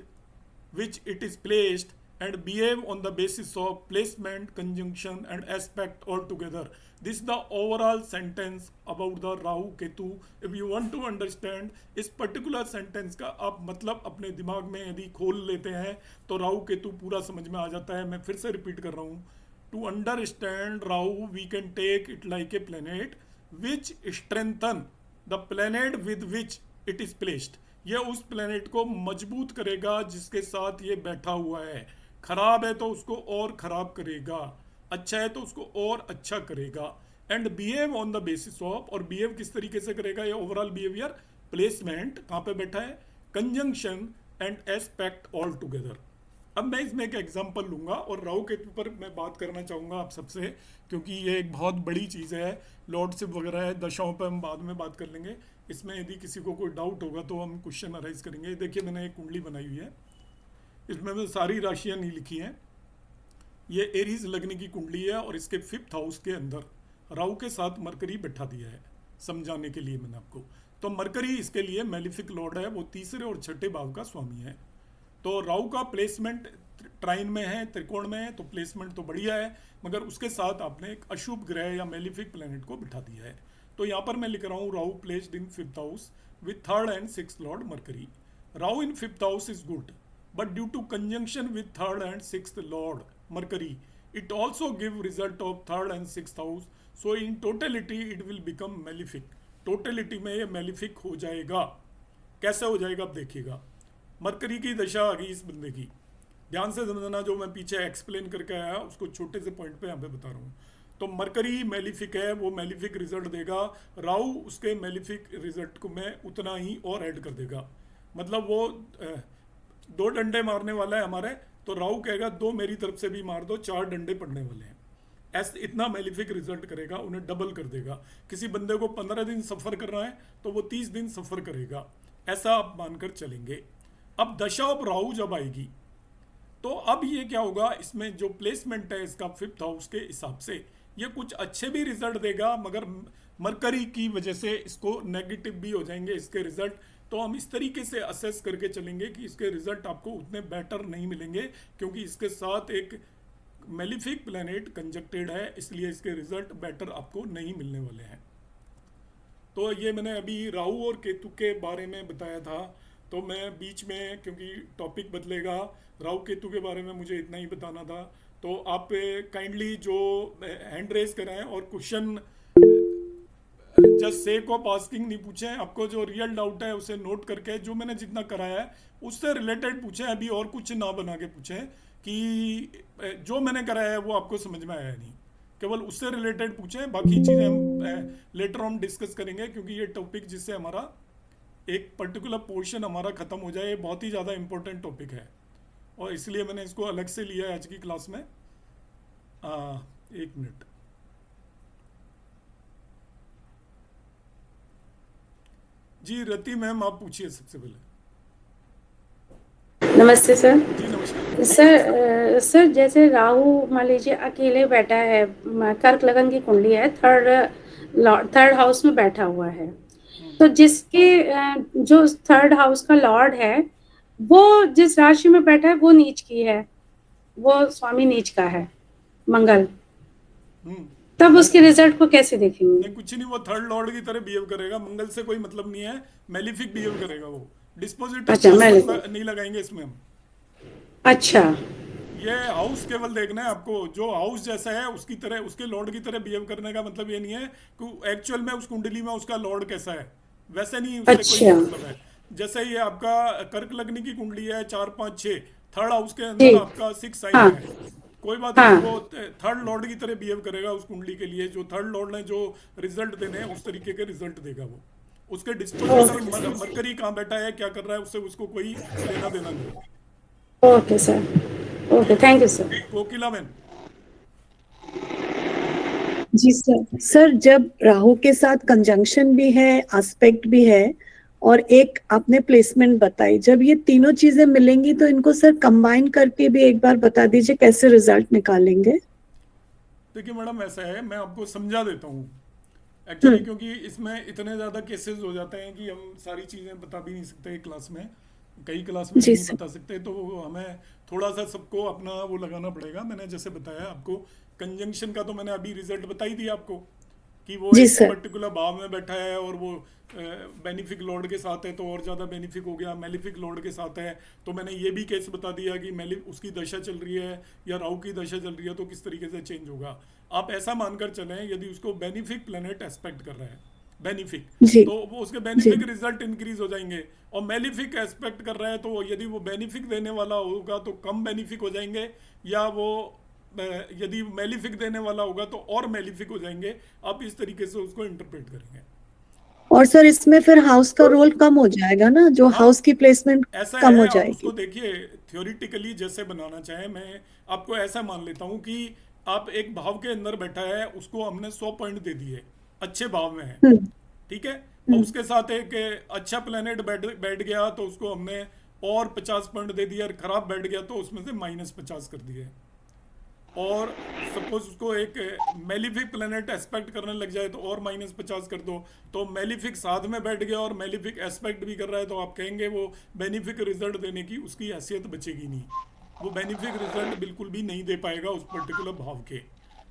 which it is placed and behave on the basis of placement, conjunction and aspect altogether. This is the overall sentence about the Rahu Ketu. If you want to understand इस particular sentence का आप मतलब अपने दिमाग में यदि खोल लेते हैं तो राहु केतु पूरा समझ में आ जाता है। मैं फिर से रिपीट कर रहा हूँ, to understand Rahu we can take it like a planet which strengthen the planet with which it is placed. ये उस प्लेनेट को मजबूत करेगा जिसके साथ ये बैठा हुआ है। खराब है तो उसको और खराब करेगा, अच्छा है तो उसको और अच्छा करेगा। And behave on the basis of, और बिहेव किस तरीके से करेगा ये ओवरऑल बिहेवियर, प्लेसमेंट कहाँ पे बैठा है, conjunction and aspect all together. अब मैं इसमें एक एग्जांपल लूंगा और राहु केतु पर मैं बात करना चाहूँगा आप सबसे, क्योंकि ये एक बहुत बड़ी चीज़ है। लॉर्डशिप वगैरह है, दशाओं पर हम बाद में बात कर लेंगे। इसमें यदि किसी को कोई डाउट होगा तो हम क्वेश्चन अराइज करेंगे। देखिए मैंने एक कुंडली बनाई हुई है, इसमें मैं सारी राशियाँ नहीं लिखी हैं। ये एरीज लगने की कुंडली है और इसके 5th हाउस के अंदर राहु के साथ मरकरी बैठा दिया है समझाने के लिए मैंने आपको। तो मरकरी इसके लिए मेलिफिक लॉर्ड है, वो तीसरे और छठे भाव का स्वामी है। तो राहु का प्लेसमेंट ट्राइन में है, त्रिकोण में है, तो प्लेसमेंट तो बढ़िया है, मगर उसके साथ आपने एक अशुभ ग्रह या मेलिफिक प्लैनेट को बिठा दिया है। तो यहाँ पर मैं लिख रहा हूँ Rahu placed in 5th house with 3rd and 6th lord Mercury. Rahu in 5th house is good, but due to conjunction with 3rd and 6th lord Mercury it also give result of 3rd and 6th house. So in totality it will become malefic. Totality में ये malefic हो जाएगा। कैसे हो जाएगा आप देखिएगा। Mercury की दशा आ गई इस बंदे की, ध्यान से समझना, जो मैं पीछे एक्सप्लेन करके आया उसको छोटे से पॉइंट पे यहाँ पे बता रहा हूँ। तो मरकरी मेलिफिक है, वो मेलिफिक रिजल्ट देगा। राहु उसके मेलिफिक रिजल्ट को में उतना ही और ऐड कर देगा। मतलब वो 2 डंडे मारने वाला है हमारे, तो राहु कहेगा 2 मेरी तरफ से भी मार दो, 4 डंडे पड़ने वाले हैं। ऐसे इतना मेलिफिक रिजल्ट करेगा, उन्हें डबल कर देगा। किसी बंदे को 15 दिन सफ़र करना है तो वो 30 दिन सफ़र करेगा, ऐसा आप मानकर चलेंगे। अब दशा ऑफ राहु जब आएगी तो अब ये क्या होगा, इसमें जो प्लेसमेंट है इसका 5th हाउस के हिसाब से ये कुछ अच्छे भी रिजल्ट देगा, मगर मरकरी की वजह से इसको नेगेटिव भी हो जाएंगे इसके रिजल्ट। तो हम इस तरीके से असेस करके चलेंगे कि इसके रिजल्ट आपको उतने बेटर नहीं मिलेंगे, क्योंकि इसके साथ एक मेलिफिक प्लैनेट कंजक्टेड है, इसलिए इसके रिजल्ट बेटर आपको नहीं मिलने वाले हैं। तो ये मैंने अभी राहु और केतु के बारे में बताया था। तो मैं बीच में, क्योंकि टॉपिक बदलेगा, राहु केतु के बारे में मुझे इतना ही बताना था। तो आप काइंडली जो हैंड रेज कराएं और question just sake of asking नहीं पूछें, आपको जो रियल डाउट है उसे नोट करके जो मैंने जितना कराया है उससे रिलेटेड पूछें। अभी और कुछ ना बना के पूछें कि जो मैंने कराया है वो आपको समझ में आया नहीं, केवल उससे रिलेटेड पूछें। बाकी चीज़ें हम लेटर ऑन डिस्कस करेंगे, क्योंकि ये टॉपिक जिससे हमारा एक पर्टिकुलर पोर्शन हमारा ख़त्म हो जाए, ये बहुत ही ज़्यादा इंपॉर्टेंट टॉपिक है और इसलिए मैंने इसको अलग से लिया है आज की क्लास में। 1 मिनट। जी रति मैम, आप पूछिए सबसे पहले। नमस्ते सर। जी नमस्कार सर जैसे राहु मान लीजिए अकेले बैठा है, कर्क लगन की कुंडली है, 3rd हाउस में बैठा हुआ है, तो जिसके जो 3rd हाउस का लॉर्ड है वो जिस राशि में बैठा है वो नीच की है, वो स्वामी नीच का है मंगल, तब उसके रिजल्ट को कैसे देखेंगे? नहीं, कुछ नहीं, वो 3rd लॉर्ड की तरह बिहेव करेगा। मंगल से कोई मतलब नहीं है, मेलिफिक बिहेव करेगा वो। डिस्पोजिट अच्छा, नहीं लगाएंगे इसमें हम। अच्छा, ये हाउस केवल देखना है आपको, जो हाउस जैसा है उसकी तरह, उसके लॉर्ड की तरह बिहेव करने का मतलब ये नहीं है कि एक्चुअल में उस कुंडली में उसका लॉर्ड कैसा है, वैसे नहीं, उससे कोई अच्छा, मतलब है। जैसे ये आपका कर्क लग्न की कुंडली है 4 5 6, 3rd हाउस के अंदर आपका 6 साइन हाँ, है, कोई बात हाँ। नहीं, वो थर्ड लॉर्ड की तरह बिहेव करेगा उस कुंडली के लिए। जो थर्ड लॉर्ड ने जो रिजल्ट देने हैं उस तरीके के रिजल्ट देगा वो। उसके डिस्पोजिशन मरकरी कहाँ बैठा है, क्या कर रहा है, उससे उसको कोई लेना देना नहीं है। Okay sir, okay, thank you sir. Kokila ma'am. जी सर। सर जब राहु के साथ कंजंक्शन भी है, एस्पेक्ट भी है, और एक आपने प्लेसमेंट बताई, जब ये तीनों चीजें मिलेंगी तो इनको सर कंबाइन करके भी एक बार बता दीजिए कैसे रिजल्ट निकालेंगे। देखिए मैडम, ऐसा है, मैं आपको समझा देता हूँ एक्चुअली, क्योंकि इसमें इतने ज़्यादा केसेस हो जाते हैं कि हम सारी चीज़ें बता भी नहीं सकते एक क्लास में, कई क्लास में जी नहीं सर। बता सकते। तो हमें थोड़ा सा सबको अपना वो लगाना पड़ेगा। मैंने जैसे बताया आपको, कंजंक्शन का तो मैंने अभी रिजल्ट बता ही दिया आपको कि वो जी एक सर। पर्टिकुलर भाव में बैठा है और वो बेनिफिक लॉर्ड के साथ है तो और ज़्यादा बेनिफिक हो गया। मेलिफिक लॉर्ड के साथ है तो मैंने ये भी केस बता दिया कि उसकी दशा चल रही है या राहु की दशा चल रही है तो किस तरीके से चेंज होगा। आप ऐसा मानकर चलें, यदि उसको बेनिफिक प्लेनेट एस्पेक्ट कर रहा है, बेनिफिक, जी तो वो उसके बेनिफिक रिजल्ट इंक्रीज हो जाएंगे। और मेलिफिक एस्पेक्ट कर रहा है तो यदि वो बेनिफिक देने वाला होगा तो कम बेनिफिक हो जाएंगे, या वो यदि मेलिफिक देने वाला होगा तो और मेलिफिक हो जाएंगे। आप इस तरीके से उसको इंटरप्रेट करेंगे। और सर इसमें फिर हाउस का रोल कम हो जाएगा ना, जो हाँ, हाउस की प्लेसमेंट ऐसा कम है। हो आप जाएगी। उसको देखिए थ्योरेटिकली जैसे बनाना चाहे, मैं आपको ऐसा मान लेता हूँ कि आप एक भाव के अंदर बैठा है, उसको हमने 100 पॉइंट दे दिए, अच्छे भाव में है, ठीक है, और उसके साथ एक अच्छा प्लेनेट बैठ गया तो उसको हमने और 50 पॉइंट दे दिया, और खराब बैठ गया तो उसमें से -50 कर दिए। और सपोज उसको एक मेलिफिक प्लेनेट एस्पेक्ट करने लग जाए तो और -50 कर दो, तो मेलिफिक साथ में बैठ गया और मेलिफिक एस्पेक्ट भी कर रहा है तो आप कहेंगे वो बेनिफिक रिजल्ट देने की उसकी हैसियत बचेगी नहीं, वो बेनिफिक रिजल्ट बिल्कुल भी नहीं दे पाएगा उस पर्टिकुलर भाव के।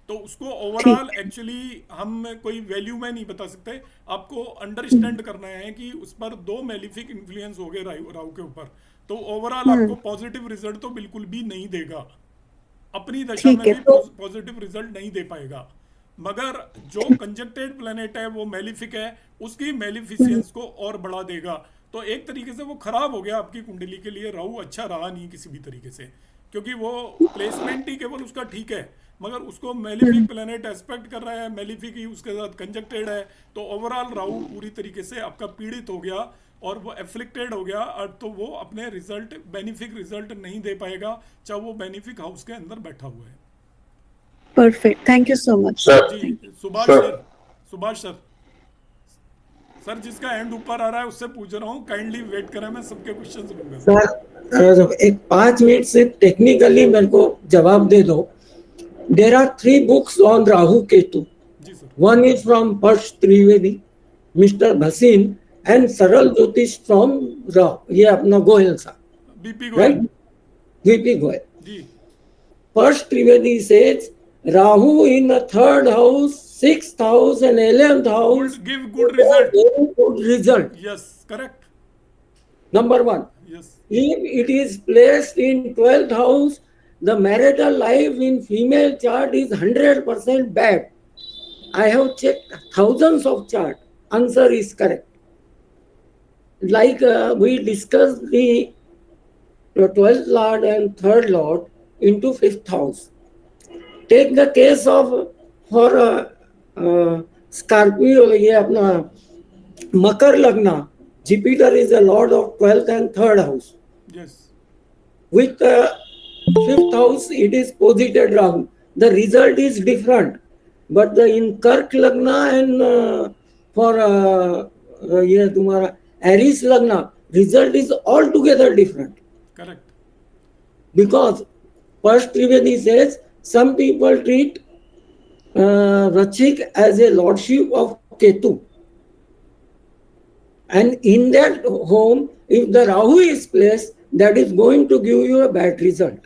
तो उसको ओवरऑल एक्चुअली हम कोई वैल्यू में नहीं बता सकते, आपको अंडरस्टैंड करना है कि उस पर 2 मेलिफिक इन्फ्लुएंस हो गए राहु के ऊपर, तो ओवरऑल आपको पॉजिटिव रिजल्ट तो बिल्कुल भी नहीं देगा, अपनी दशा में ठीक है, भी तो पॉजिटिव रिजल्ट नहीं दे पाएगा। मगर जो कंजक्टेड प्लेनेट है वो मेलिफिक है, उसकी मेलिफिशियंस को और बढ़ा देगा। तो एक तरीके से वो खराब हो गया आपकी कुंडली के लिए, राहु अच्छा रहा नहीं किसी भी तरीके से, क्योंकि वो प्लेसमेंट ही केवल उसका ठीक है, मगर उसको मेलिफिक प्लेनेट एस्पेक्ट कर रहा है, मेलिफिक ही उसके साथ कंजक्टेड है, तो ओवरऑल राहु पूरी तरीके से आपका पीड़ित हो गया और वो एफ्लिक्टेड हो गया। और तो वो अपने रिजल्ट बेनिफिक रिजल्ट नहीं दे पाएगा, चाहे वो बेनिफिक हाउस के अंदर बैठा हुआ है। Perfect, thank you so much जी सुभाष सर, सर जिसका एंड ऊपर आ रहा है उससे पूछ रहा हूँ, काइंडली वेट करें, मैं सबके क्वेश्चंस लूंगा। सर एक 5 मिनट से टेक्निकली मेरे को जवाब दे दो। There are 3 books on Rahu Ketu. जी sir. One is from Prash Trivedi, mister Bhasin, and Saral Jyotish from ये अपना गोयल साहब, BP right, Goyal. VP Goyal. जी Prash Trivedi says Rahu in the 3rd house, 6th house and 11th house give good result. very good result. Yes, correct. Number 1. Yes. If it is placed in 12th house, the marital life in female chart is 100% bad. I have checked thousands of chart. Answer is correct. Like we discussed the 12th lord and 3rd lord into 5th house. Take the case of for Scorpio, ये अपना मकर लग्ना, Jupiter is the lord of 12th and 3rd house. Yes. With 5th house, it is posited Rahu. The result is different. But in Kark Lagna and for ये तुम्हारा Aries Lagna, result is altogether different. Correct. Because First Trivedi says some people treat Rachik as a lordship of Ketu. And in that home, if the Rahu is placed, that is going to give you a bad result.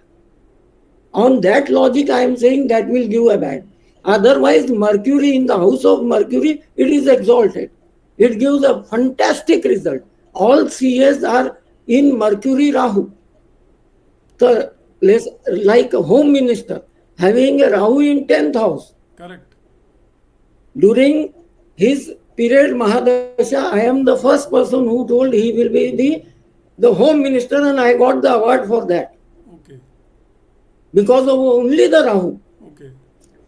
On that logic, I am saying that will give a bad. Otherwise, Mercury, in the house of Mercury, it is exalted. It gives a fantastic result. All CAs are in Mercury Rahu. So, like a home minister, having a Rahu in 10th house. Correct. During his period Mahadasha, I am the first person who told he will be the home minister, and I got the award for that. Okay. because of only the Rahu. Okay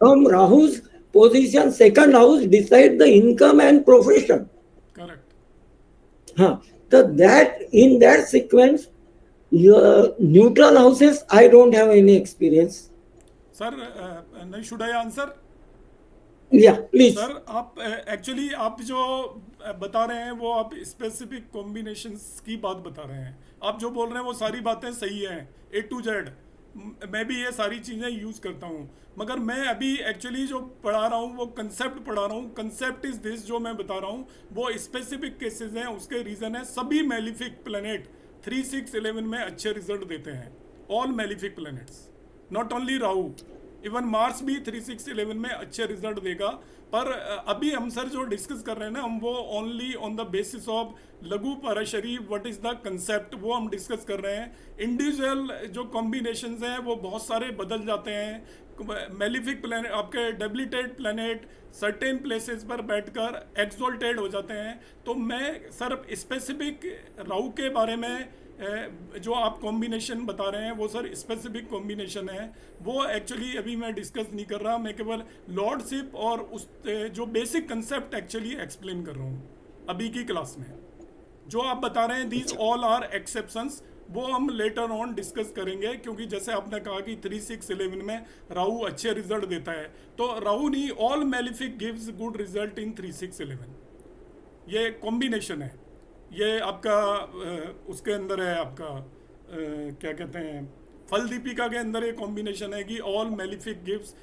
From Rahu's position, second house decide the income and profession. Correct Huh. So that in that sequence, your neutral houses, I don't have any experience. Sir नहीं, should I answer? Yeah, please. Sir आप actually आप जो बता रहे हैं वो आप specific combinations की बात बता रहे हैं। आप जो बोल रहे हैं वो सारी बातें सही हैं, A to Z। मैं भी ये सारी चीज़ें यूज़ करता हूँ, मगर मैं अभी एक्चुअली जो पढ़ा रहा हूँ वो कंसेप्ट पढ़ा रहा हूँ। कंसेप्ट इज दिस, जो मैं बता रहा हूँ वो स्पेसिफिक केसेस हैं, उसके रीज़न है सभी मेलिफिक प्लैनेट 3, 6, 11 में अच्छे रिजल्ट देते हैं। All malefic planets, not only Rahu, even Mars भी 3, 6, 11 में अच्छे रिजल्ट देगा। पर अभी हम सर जो डिस्कस कर रहे हैं ना, हम वो only on the basis of लघु Parashari, what is the concept, वो हम डिस्कस कर रहे हैं। इंडिविजुअल जो कॉम्बिनेशंस हैं वो बहुत सारे बदल जाते हैं। मेलिफिक प्लैनेट, आपके डेबिलिटेड प्लैनेट सर्टेन प्लेसेस पर बैठकर एक्सोल्टेड हो जाते हैं। तो मैं सर स्पेसिफिक राहु के बारे में जो आप कॉम्बिनेशन बता रहे हैं वो सर स्पेसिफिक कॉम्बिनेशन है, वो एक्चुअली अभी मैं डिस्कस नहीं कर रहा। मैं केवल लॉर्डशिप और उस जो बेसिक कंसेप्ट एक्चुअली एक्सप्लेन कर रहा हूँ अभी की क्लास में। जो आप बता रहे हैं दीज ऑल आर एक्सेप्शंस, वो हम लेटर ऑन डिस्कस करेंगे, क्योंकि जैसे आपने कहा कि 3, 6, 11 में राहु अच्छे रिजल्ट देता है, तो राहु नहीं, all malefic gives good result in 3, 6, 11। ये कॉम्बिनेशन है, ये आपका उसके अंदर है, आपका क्या कहते हैं, फल दीपिका के अंदर ये कॉम्बिनेशन है कि all malefic gives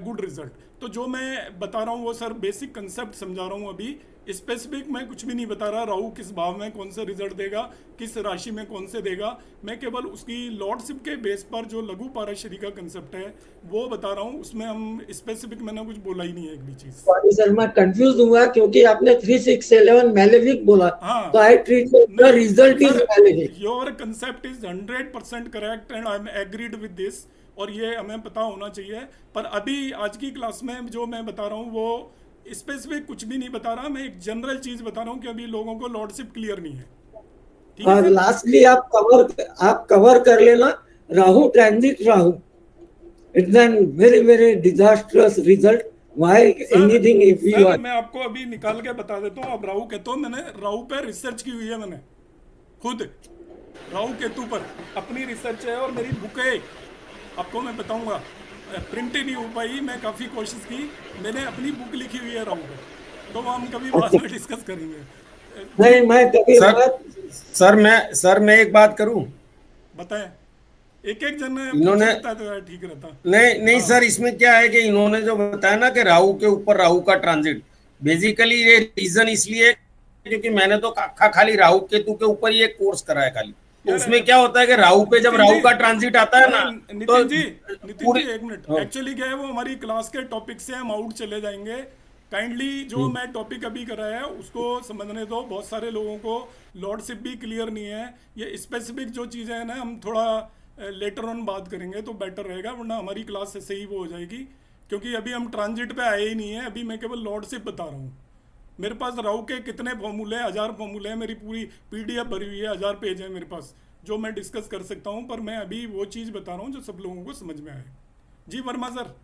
good result. तो जो मैं बता रहा हूँ वो सर बेसिक कंसेप्ट समझा रहा हूँ अभी, स्पेसिफिक मैं कुछ भी नहीं बता रहा। राहु किस भाव में कौन से रिजल्ट देगा, किस राशि में कौन से देगा, मैं केवल उसकी लॉर्डशिप के बेस पर जो लघु पाराशरी का कंसेप्ट है वो बता रहा हूँ। उसमें हम स्पेसिफिक मैंने कुछ बोला ही नहीं है एक भी चीज। सॉरी सर, मैं कंफ्यूज हुआ क्योंकि आपने 3, 6, 11 मेलेफिक बोला, हाँ। तो I treat the result is malefic. Your concept is 100% correct and I am agreed with this, और ये हमें पता होना चाहिए। पर अभी आज की क्लास में जो मैं बता रहा हूँ वो स्पेसिफिक कुछ भी नहीं बता रहा, मैं एक जनरल चीज बता रहा हूँ कि अभी लोगों को लॉर्डशिप क्लियर नहीं है। ठीक है और सर? लास्टली आप कवर कर लेना Rahu transit Rahu, it's an very very disastrous result. Why anything if you sir are, मैं आपको अभी निकाल के बता देता हूँ। अब राहु केतु, मैंने राहु पे रिसर्च की हुई है, मैंने खुद राहु केतु पर अपनी रिसर्च है, और मेरी बुक है, आपको मैं बताऊंगा। प्रिंट ही नहीं हो पाई, मैं काफ़ी कोशिश की, मैंने अपनी बुक लिखी हुई है राहु पे, तो वो हम कभी बाद में डिस्कस करेंगे। नहीं मैं कभी सर मैं एक बात करूं? बताएं, एक एक जन इन्होंने- पूछता है तो यार ठीक रहता। नहीं सर, इसमें क्या है कि इन्होंने जो बताया ना कि राहु के ऊपर राहु का ट्रांजिट, बेसिकली ये रीजन इसलिए क्योंकि मैंने तो खाली राहु केतु के ऊपर ही एक कोर्स करा है खाली। तो उसमें क्या होता है कि राहु पे जब राहु का ट्रांजिट आता है ना, तो नितिन जी एक मिनट, एक्चुअली क्या है वो हमारी क्लास के टॉपिक से हम आउट चले जाएंगे। काइंडली जो मैं टॉपिक अभी कर रहा है उसको समझने दो। बहुत सारे लोगों को लॉर्डशिप भी क्लियर नहीं है। ये स्पेसिफिक जो चीज़ें हैं ना, हम थोड़ा लेटर ऑन बात करेंगे तो बेटर रहेगा, वरना हमारी क्लास से सही वो हो जाएगी। क्योंकि अभी हम ट्रांजिट पे आए ही नहीं है, अभी मैं केवल लॉर्डशिप बता रहा हूँ। मेरे पास राहु के कितने फॉर्मूले हैं, 1000 फॉर्मूले हैं, मेरी पूरी PDF भरी हुई है, 1000 पेज है मेरे पास जो मैं डिस्कस कर सकता हूँ। पर मैं अभी वो चीज़ बता रहा हूँ जो सब लोगों को समझ में आए। जी वर्मा सर।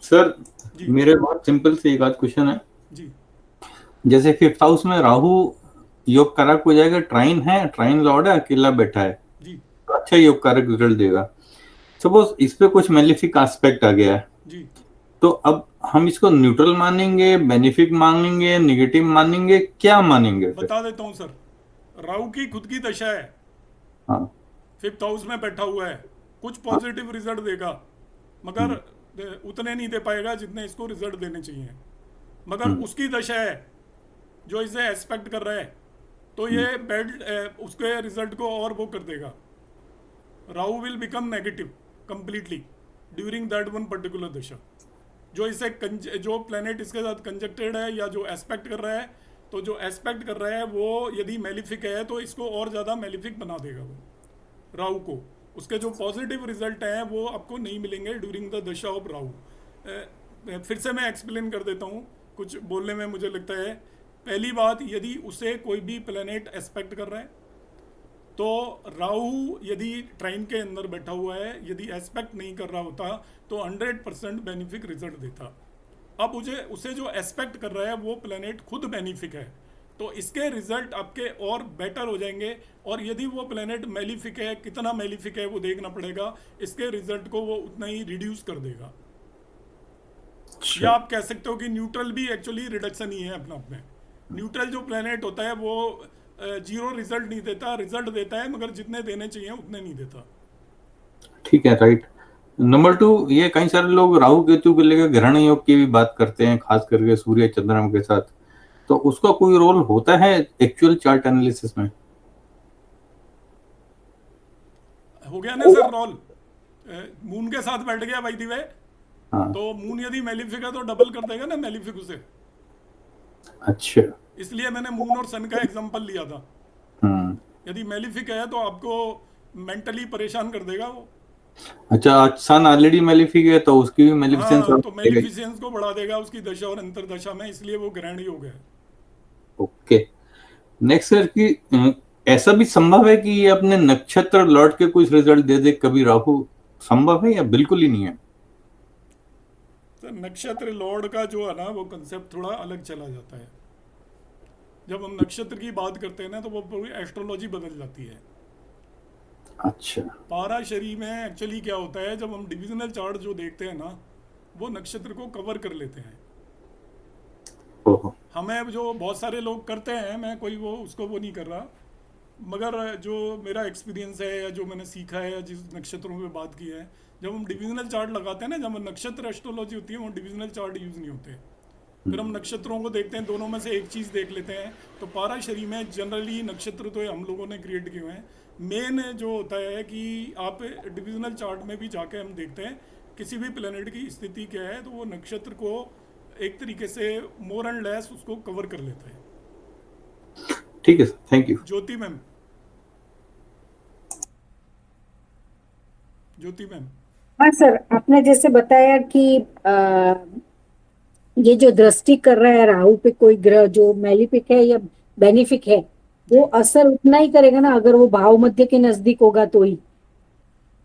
सर जी। मेरे बहुत सिंपल से एक आध क्वेश्चन है। जी जैसे 5th हाउस में राहु योग कारक हो जाएगा, ट्राइन है, ट्राइन लॉर्ड है, अकेला बैठा है, जी तो अच्छा योग कारक रिजल्ट देगा। सपोज इस पे कुछ मेलिफिक एस्पेक्ट आ गया है, जी तो अब हम इसको न्यूट्रल मानेंगे, बेनिफिक मानेंगे, नेगेटिव मानेंगे, क्या मानेंगे फिर? बता देता हूँ सर। राहु की खुद की दशा है, हाँ 5th हाउस में बैठा हुआ है, कुछ पॉजिटिव रिजल्ट देगा, मगर उतने नहीं दे पाएगा जितने इसको रिजल्ट देने चाहिए। मगर उसकी दशा है जो इसे एस्पेक्ट कर रहा है, तो ये बैड उसके रिजल्ट को और वो कर देगा। Rahu will become negative completely during that one particular दशा। जो इसे जो प्लेनेट इसके साथ कंजक्टेड है या जो एस्पेक्ट कर रहा है, तो जो एस्पेक्ट कर रहा है वो यदि मेलिफिक है तो इसको और ज़्यादा मेलिफिक बना देगा वो राहु को। उसके जो पॉजिटिव रिजल्ट हैं वो आपको नहीं मिलेंगे ड्यूरिंग द दशा ऑफ राहु। फिर से मैं एक्सप्लेन कर देता हूँ, कुछ बोलने में मुझे लगता है। पहली बात, यदि उसे कोई भी प्लेनेट एस्पेक्ट कर रहा है तो राहु यदि ट्राइन के अंदर बैठा हुआ है, यदि एस्पेक्ट नहीं कर रहा होता तो 100% बेनिफिक रिजल्ट देता। अब उसे जो एस्पेक्ट कर रहा है वो प्लेनेट खुद बेनिफिक है, तो इसके रिजल्ट आपके और बेटर हो जाएंगे। और यदि वो प्लेनेट मेलिफिक है, कितना मेलिफिक है वो देखना पड़ेगा, इसके रिजल्ट को वो उतना ही रिड्यूस कर देगा। या आप कह सकते हो कि न्यूट्रल भी एक्चुअली रिडक्शन ही है अपना आप में। न्यूट्रल जो प्लेनेट होता है वो जीरो रिजल्ट नहीं देता, रिजल्ट देता है मगर जितने देने चाहिए उतने नहीं देता। ठीक है, राइट। नंबर 2, ये कई सारे लोग राहु केतु को लेकर ग्रहण योग की भी बात करते हैं, खास करके सूर्य चंद्रमा के साथ, तो उसका कोई रोल होता है एक्चुअल चार्ट एनालिसिस में? हो गया ना सर रोल, मून के साथ बैठ गया भाई दिवे, हाँ। तो मून यदि मेलिफिक है तो डबल कर देगा ना मेलिफिक उसे। अच्छा। इसलिए मैंने मून और सन का एग्जांपल लिया था। यदि मेलिफिक है तो आपको मेंटली परेशान कर देगा वो। अच्छा, सन ऑलरेडी मेलिफिक है तो उसकी भी मेलिफिसेंस तो मेलिफिसेंस को बढ़ा देगा उसकी दशा और अंतर्दशा में, इसलिए वो ग्रहण योग है। ओके, नेक्स्ट सर कि ऐसा भी संभव है कि ये अपने नक्षत्र लौट के कुछ रिजल्ट दे दे कभी राहु, संभव है या बिल्कुल ही नहीं है? तो नक्षत्र लॉर्ड का जो है ना वो कंसेप्ट थोड़ा अलग चला जाता है। जब हम नक्षत्र की बात करते हैं ना तो वो पूरी एस्ट्रोलॉजी बदल जाती है। अच्छा। पाराशरी में एक्चुअली क्या होता है, जब हम डिविजनल चार्ट जो देखते हैं ना वो नक्षत्र को कवर कर लेते हैं। हमें जो बहुत सारे लोग करते हैं, मैं कोई वो उसको वो नहीं कर रहा, मगर जो मेरा एक्सपीरियंस है या जो मैंने सीखा है या जिस नक्षत्रों पे बात की है, जब हम डिविजनल चार्ट लगाते हैं ना, जब नक्षत्र एस्ट्रोलॉजी होती है वो डिविजनल चार्ट यूज़ नहीं होते। फिर हम नक्षत्रों को देखते हैं, दोनों में से एक चीज़ देख लेते हैं। तो पाराशरी में जनरली नक्षत्र तो हम लोगों ने क्रिएट किए हुए हैं। मेन जो होता है कि आप डिविजनल चार्ट में भी जाके हम देखते हैं किसी भी प्लेनेट की स्थिति क्या है, तो वो नक्षत्र को एक तरीके से मोर एंड लेस उसको कवर कर लेता है। ठीक है, thank you. Jyoti ma'am, Jyoti ma'am. हाँ सर, आपने जैसे बताया कि ये जो दृष्टि कर रहा है राहु पे कोई ग्रह जो मेलिफिक है या बेनिफिक है, वो असर उतना ही करेगा ना अगर वो भाव मध्य के नजदीक होगा तो ही?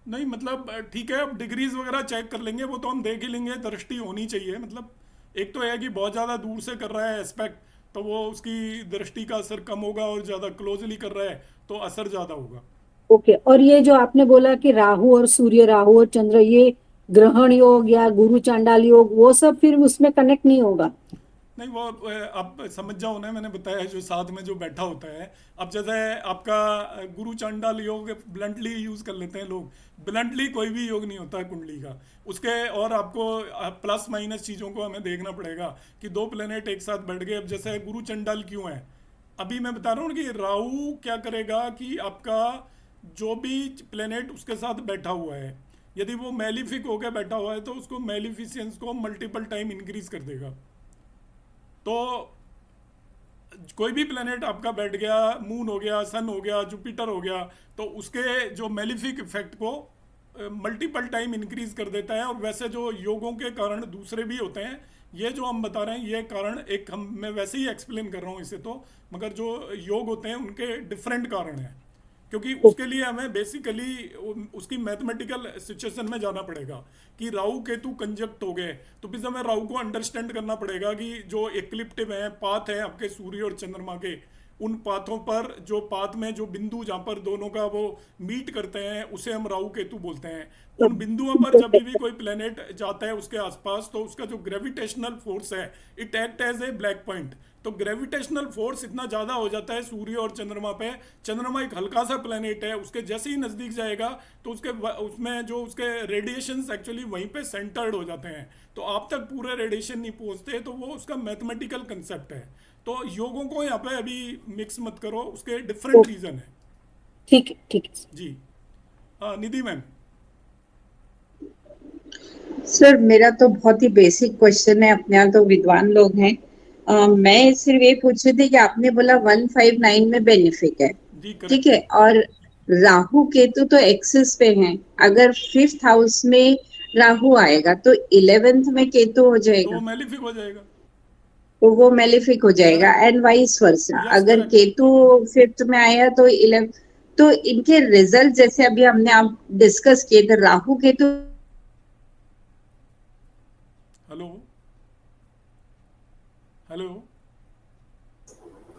नहीं मतलब ठीक है, अब डिग्रीज वगैरह चेक कर लेंगे, वो तो हम देख ही लेंगे, दृष्टि होनी चाहिए। मतलब एक तो है कि बहुत ज़्यादा दूर से कर रहा है एस्पेक्ट तो वो उसकी दृष्टि का असर कम होगा, और ज़्यादा क्लोजली कर रहा है तो असर ज़्यादा होगा। ओके, और ये जो आपने बोला कि राहु और सूर्य, राहु और चंद्र, ये ग्रहण योग या गुरु चांडाल योग, वो सब फिर उसमें कनेक्ट नहीं होगा? नहीं, वो आप समझ जाओ ना, मैंने बताया जो साथ में जो बैठा होता है। अब जैसे आपका गुरु चांडाल योग ब्लंटली यूज कर लेते हैं लोग, ब्लंटली कोई भी योग नहीं होता है कुंडली का उसके, और आपको प्लस माइनस चीज़ों को हमें देखना पड़ेगा कि दो प्लेनेट एक साथ बैठ गए। अब जैसे गुरु चांडाल क्यों है, अभी मैं बता रहा हूँ कि राहु क्या करेगा कि आपका जो भी प्लेनेट उसके साथ बैठा हुआ है, यदि वो मेलिफिक होकर बैठा हुआ है तो उसको मेलिफिसेंस को मल्टीपल टाइम इंक्रीज कर देगा। तो कोई भी प्लेनेट आपका बैठ गया, मून हो गया, सन हो गया, जुपिटर हो गया, तो उसके जो मेलिफिक इफेक्ट को मल्टीपल टाइम इंक्रीज कर देता है। और वैसे जो योगों के कारण दूसरे भी होते हैं, ये जो हम बता रहे हैं ये कारण एक मैं वैसे ही एक्सप्लेन कर रहा हूँ इसे तो, मगर जो योग होते हैं उनके डिफरेंट कारण हैं, क्योंकि उसके लिए हमें बेसिकली उसकी मैथमेटिकल सिचुएशन में जाना पड़ेगा कि राहु केतु कंजक्ट हो गए, तो फिर हमें राहु को अंडरस्टैंड करना पड़ेगा कि जो इक्लिप्टिव है, पाथ है आपके सूर्य और चंद्रमा के, उन पाथों पर जो पाथ में जो बिंदु जहाँ पर दोनों का वो मीट करते हैं उसे हम राहु केतु बोलते हैं। उन बिंदुओं पर जब भी कोई प्लेनेट जाता है उसके आसपास, तो उसका जो ग्रेविटेशनल फोर्स है it act as a black point. तो ग्रेविटेशनल फोर्स इतना ज़्यादा हो जाता है सूर्य और चंद्रमा पे। चंद्रमा एक हल्का सा प्लेनेट है, उसके जैसे ही नज़दीक जाएगा तो उसमें जो उसके रेडिएशंस एक्चुअली वहीं पे सेंटर्ड हो जाते हैं, तो आप तक पूरे रेडिएशन नहीं पहुंचते। तो वो उसका मैथमेटिकल कंसेप्ट है। तो योगों को यहाँ पे अभी मिक्स मत करो, उसके डिफरेंट रीजन है। ठीक है, ठीक है जी। निधि मैम। सर मेरा तो बहुत ही बेसिक क्वेश्चन है, अपने यहाँ तो विद्वान लोग हैं। मैं सिर्फ ये पूछ रही थी कि आपने बोला 159 में बेनिफिक है, ठीक है, और राहु केतु तो एक्सिस पे हैं, अगर 5th हाउस में राहु आएगा तो 11th में केतु हो जाएगा, तो मेलिफिक हो जाएगा, तो वो मेलिफिक हो जाएगा। एंड वाइस वर्सा, अगर केतु 5th में आया तो तो इनके रिजल्ट जैसे अभी हमने आप डिस्कस किए थे राहु केतु। हेलो हेलो,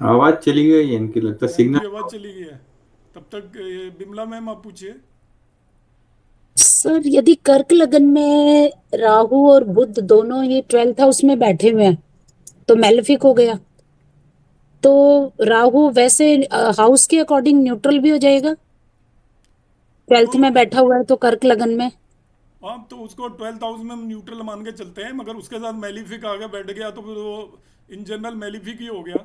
आवाज चली गई इनकी, लगता है उनकी सिग्नल। आवाज चली गई है। तब तक बिमला मैम आप पूछिए। सर यदि कर्क लगन में राहु और बुध दोनों ही 12th हाउस में बैठे हुए हैं तो मैलेफिक हो गया, तो राहु वैसे हाउस के अकॉर्डिंग न्यूट्रल भी हो जाएगा। 12th में बैठा हुआ है तो कर्क लगन में। हाँ, तो उसको 12th हाउस में हम न्यूट्रल मान के चलते हैं, मगर उसके साथ मैलिफिक आगे बैठ गया तो फिर वो इन जनरल मैलिफिक ही हो गया।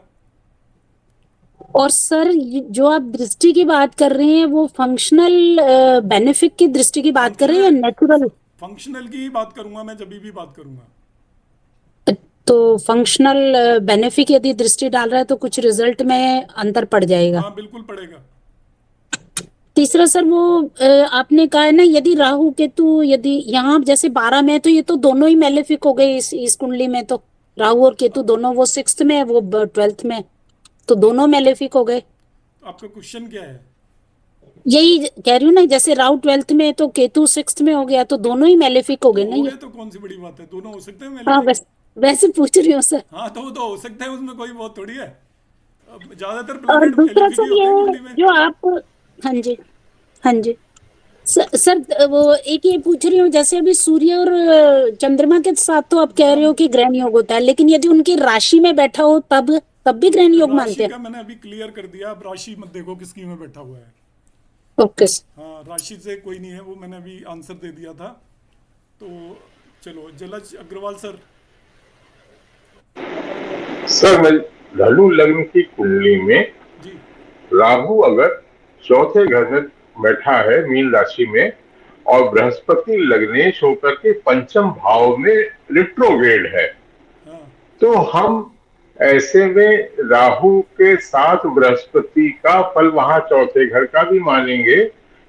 और सर जो आप दृष्टि की बात कर रहे हैं वो फंक्शनल बेनिफिट की दृष्टि की बात कर रहे हैं या नेचुरल? फंक्शनल की ही बात करूंगा मैं, जब भी बात करूंगा। तो फंक्शनल बेनिफिट यदि दृष्टि डाल रहा है तो कुछ रिजल्ट में अंतर पड़ जाएगा। हाँ बिल्कुल पड़ेगा। तीसरा सर वो आपने कहा है ना यदि राहु केतु यदि यहाँ जैसे 12 में है तो ये तो दोनों ही मैलेफिक हो गए इस कुंडली में, तो राहु और केतु दोनों, वो 6th में है वो 12th में, तो दोनों मैलेफिक हो गए। आपका क्वेश्चन क्या है? यही कह रही हूँ ना, जैसे राहु 12th में है तो केतु 6th में हो गया, तो दोनों ही मैलेफिक हो गए ना ये। तो कौन सी बड़ी बात है, दोनों हो सकते हैं हाँ मैलिफिक। वैसे पूछ रही हूँ सर। हाँ तो वो तो हो सकता है, उसमें कोई बहुत थोड़ी है। ज्यादातर और प्लेनेट दूसरा मैलिफिक ही सर होते हैं ये कुंडली में। जो आप, हाँ जी हाँ जी सर वो एक ये पूछ रही हूँ, जैसे अभी सूर्य और चंद्रमा के साथ तो आप कह रहे हो कि ग्रहण योग होता है, लेकिन यदि उनकी राशि में बैठा हो तब भी ग्रहण योग मानते राशि हैं? का मैंने अभी क्लियर कर दिया, अब राशि मत देखो किसकी में बैठा हुआ है। ओके हाँ, राशि से कोई नहीं है, वो मैंने अभी आंसर दे दिया था। तो चलो जलज अग्रवाल सर। सर मैं धनु लग्न की कुंडली में जी राहु अगर चौथे घर में बैठा है मीन राशि में, और बृहस्पति लग्नेश होकर के पंचम भाव में रिट्रोग्रेड है, हाँ, तो हम ऐसे में राहु के साथ बृहस्पति का फल वहां चौथे घर का भी मानेंगे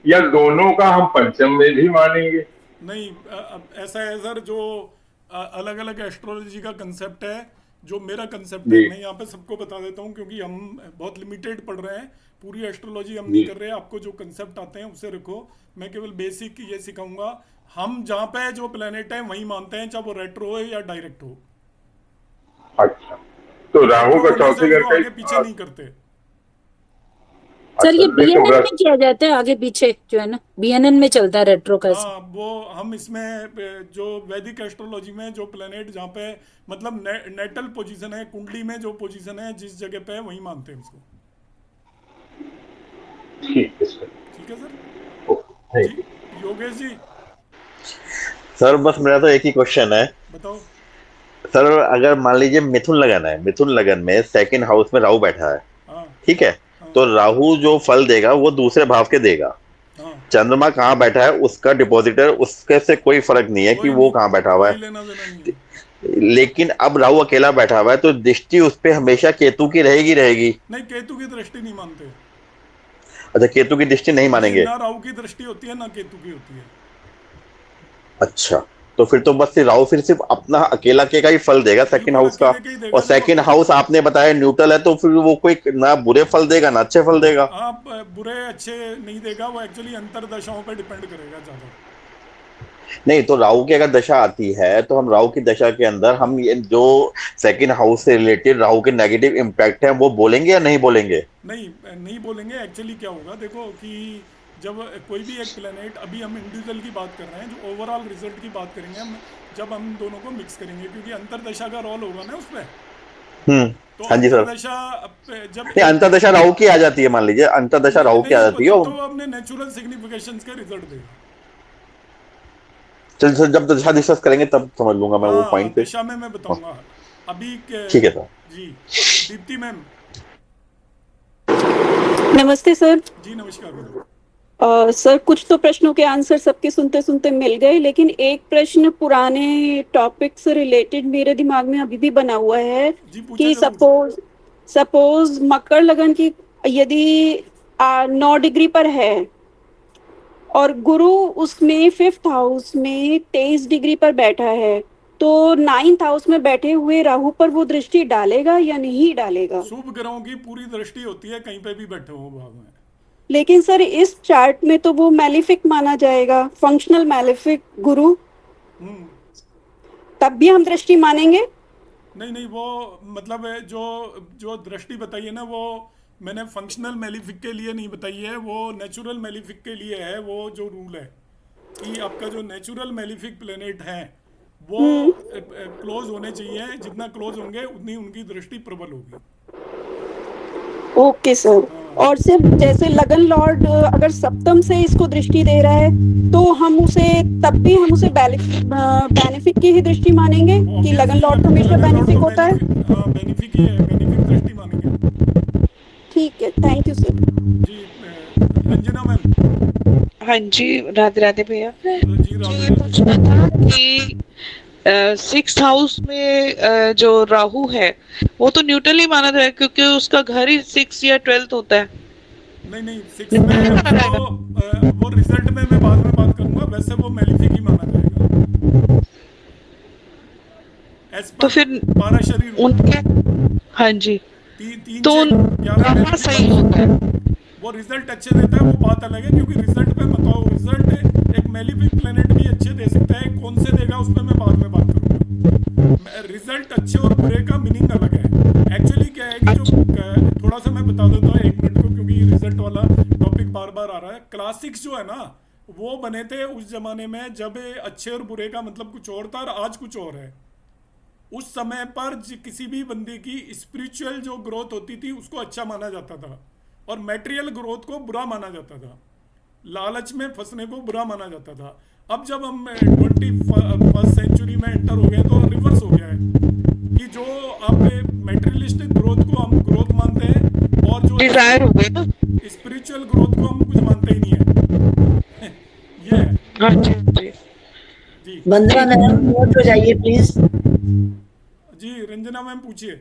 या दोनों का हम पंचम में भी मानेंगे? नहीं अब ऐसा है सर, जो अलग अलग एस्ट्रोलॉजी का कंसेप्ट है, जो मेरा कंसेप्ट है, जी। मैं यहाँ पे सबको बता देता हूँ क्योंकि हम बहुत लिमिटेड पढ़ रहे हैं, पूरी एस्ट्रोलॉजी हम नहीं जी। कर रहे हैं। आपको जो कंसेप्ट आते हैं उसे रखो, मैं केवल बेसिक ये सिखाऊंगा। हम जहाँ पे जो प्लेनेट है वही मानते हैं, चाहे वो रेट्रो हो या डायरेक्ट हो। अच्छा, तो राहु रेट्रो का होने से चौथे घर उसको आगे पीछे का नहीं करते। सर, ये नहीं तो बीएनएन में किया जाता है आगे पीछे, जो है ना बीएनएन में चलता है रेट्रो का। हाँ, वो हम इसमें जो वैदिक एस्ट्रोलॉजी में जो प्लेनेट जहाँ पे मतलब नेटल पोजीशन है, कुंडली में जो पोजीशन है जिस जगह पे है वही मानते हैं उसको। ठीक है सर। ठीक है सर। ओके, जी योगेश जी सर बस मेरा तो एक ही क्वेश्चन है बताओ। सर, अगर मान लीजिए मिथुन लगन है, मिथुन लगन में सेकंड हाउस में राहु बैठा है, हाँ ठीक है, हाँ तो राहु जो फल देगा वो दूसरे भाव के देगा। हाँ, चंद्रमा कहाँ बैठा है उसका डिपॉजिटर, उसके से कोई फर्क नहीं है कि कोई वो नहीं, कहाँ बैठा हुआ कोई है। लेना देना नहीं है। लेकिन अब राहु अकेला बैठा हुआ है तो दृष्टि उस पे हमेशा केतु की रहेगी रहेगी। नहीं, केतु की दृष्टि नहीं मानते। अच्छा, केतु की दृष्टि नहीं जी, मानेंगे। ना राहु की दृष्टि होती है ना केतु की होती है। अच्छा, तो फिर तो बस राहु फिर सिर्फ अपना अकेला के का ही फल देगा सेकंड बिल्कुल हाउस का। अकेले के ही देगा। और सेकंड हाउस आपने बताया न्यूट्रल है, तो फिर वो कोई ना बुरे फल देगा ना अच्छे फल देगा। आप बुरे अच्छे नहीं देगा, वो एक्चुअली अंतरदशाओं पे डिपेंड करेगा ज्यादा। नहीं तो राहु की अगर दशा आती है तो हम राहु की दशा के अंदर हम ये जो सेकंड हाउस से रिलेटेड राहु के नेगेटिव इम्पैक्ट है वो बोलेंगे या नहीं बोलेंगे? नहीं नहीं बोलेंगे। एक्चुअली क्या होगा देखो कि जब कोई भी एक प्लेनेट, अभी हम इंडिविजुअल की बात कर रहे हैं, जो ओवरऑल रिजल्ट की बात करेंगे हम जब हम दोनों को मिक्स करेंगे, क्योंकि अंतरदशा का रोल होगा ना उसमें। तो हाँ जी सर। अंतरदशा जब नहीं, अंतरदशा राहु की आ जाती है, मान लीजिए अंतरदशा राहु की आ जाती है तो वो अपने नेचुरल सिग्निफिकेशंस के रिजल्ट देगा। चल सर, जब दशा डिस्कस करेंगे तब समझ लूंगा मैं वो हाँ, पॉइंट पे। दशा में मैं बताऊंगा अभी ठीक है सर। जी दीप्ति मैम। नमस्ते सर। जी नमस्कार मैम। सर कुछ तो प्रश्नों के आंसर सबके सुनते सुनते मिल गए, लेकिन एक प्रश्न पुराने टॉपिक से रिलेटेड मेरे दिमाग में अभी भी बना हुआ है जी पूछे कि जरूर। सपोज मकर लगन की यदि 9 डिग्री पर है और गुरु उसमें 5th हाउस में 23 डिग्री पर बैठा है, तो 9th हाउस में बैठे हुए राहु पर वो दृष्टि डालेगा या नहीं डालेगा? शुभ ग्रहों की पूरी दृष्टि होती है कहीं पे भी बैठे हो भाव में। लेकिन सर इस चार्ट में तो वो मैलिफिक माना जाएगा, फंक्शनल मैलिफिक गुरु, हम्म तब भी हम दृष्टि मानेंगे? नहीं नहीं, वो मतलब जो जो दृष्टि बताई है ना, वो मैंने फंक्शनल मेलिफिक के लिए नहीं बताई है, वो नेचुरल मेलिफिक के लिए है। वो जो रूल है कि आपका जो नेचुरल मेलिफिक प्लेनेट है वो क्लोज होने चाहिए, जितना क्लोज होंगे उतनी उनकी दृष्टि प्रबल होगी। Okay sir. और सिर्फ जैसे लगन लॉर्ड अगर सप्तम से इसको दृष्टि दे रहा है तो हम उसे तब भी हम उसे बेनिफिक की ही दृष्टि मानेंगे कि लगन लॉर्ड हमेशा बेनिफिक होता है? हाँ, बेनिफिक ही है, बेनिफिक दृष्टि मानेंगे। ठीक है, थैंक यू सर। जी रंजना मैम। हाँ जी, राधे राधे भैया। जी मुझे ये पूछना था कि 6th हाउस में जो राहु है वो तो न्यूट्रल ही माना जाए क्योंकि उसका घर ही 6 या 12th होता है। नहीं नहीं, 6 में वो रिजल्ट में मैं बाद में बात करूंगा, वैसे वो मेलिफिक ही माना जाएगा तो फिर पाराशरी उनके, हाँ जी, तो उनका सही होता है, वो रिजल्ट अच्छे देता है, वो बात अलग है। क्योंकि रिजल्ट पे बताओ, रिजल्ट एक मेलिफिक प्लेनेट भी अच्छे दे सकता है, कौन से देगा उस पर मैं बाद में बात करूंगा। रिजल्ट अच्छे और बुरे का मीनिंग अलग है। एक्चुअली क्या है कि जो थोड़ा सा मैं बता देता हूँ 1 मिनट को, क्योंकि रिजल्ट वाला टॉपिक बार बार आ रहा है। क्लासिक्स जो है ना, वो बने थे उस जमाने में जब अच्छे और बुरे का मतलब कुछ और था और आज कुछ और है। उस समय पर किसी भी बंदे की स्पिरिचुअल जो ग्रोथ होती थी उसको अच्छा माना जाता था और मटेरियल ग्रोथ को बुरा माना जाता था, लालच में फंसने को बुरा माना जाता था। अब जब हम 21st सेंचुरी में एंटर हो गए तो रिवर्स हो गया है कि जो आप मटेरियलिस्टिक ग्रोथ को हम ग्रोथ मानते हैं और जो डिजायर हो गए ना, स्पिरिचुअल ग्रोथ को हम कुछ मानते ही नहीं है। ये है। हाँ जी जी वंदना मैम, नोट हो जाइए प्लीज। जी रंजना मैम पूछिए।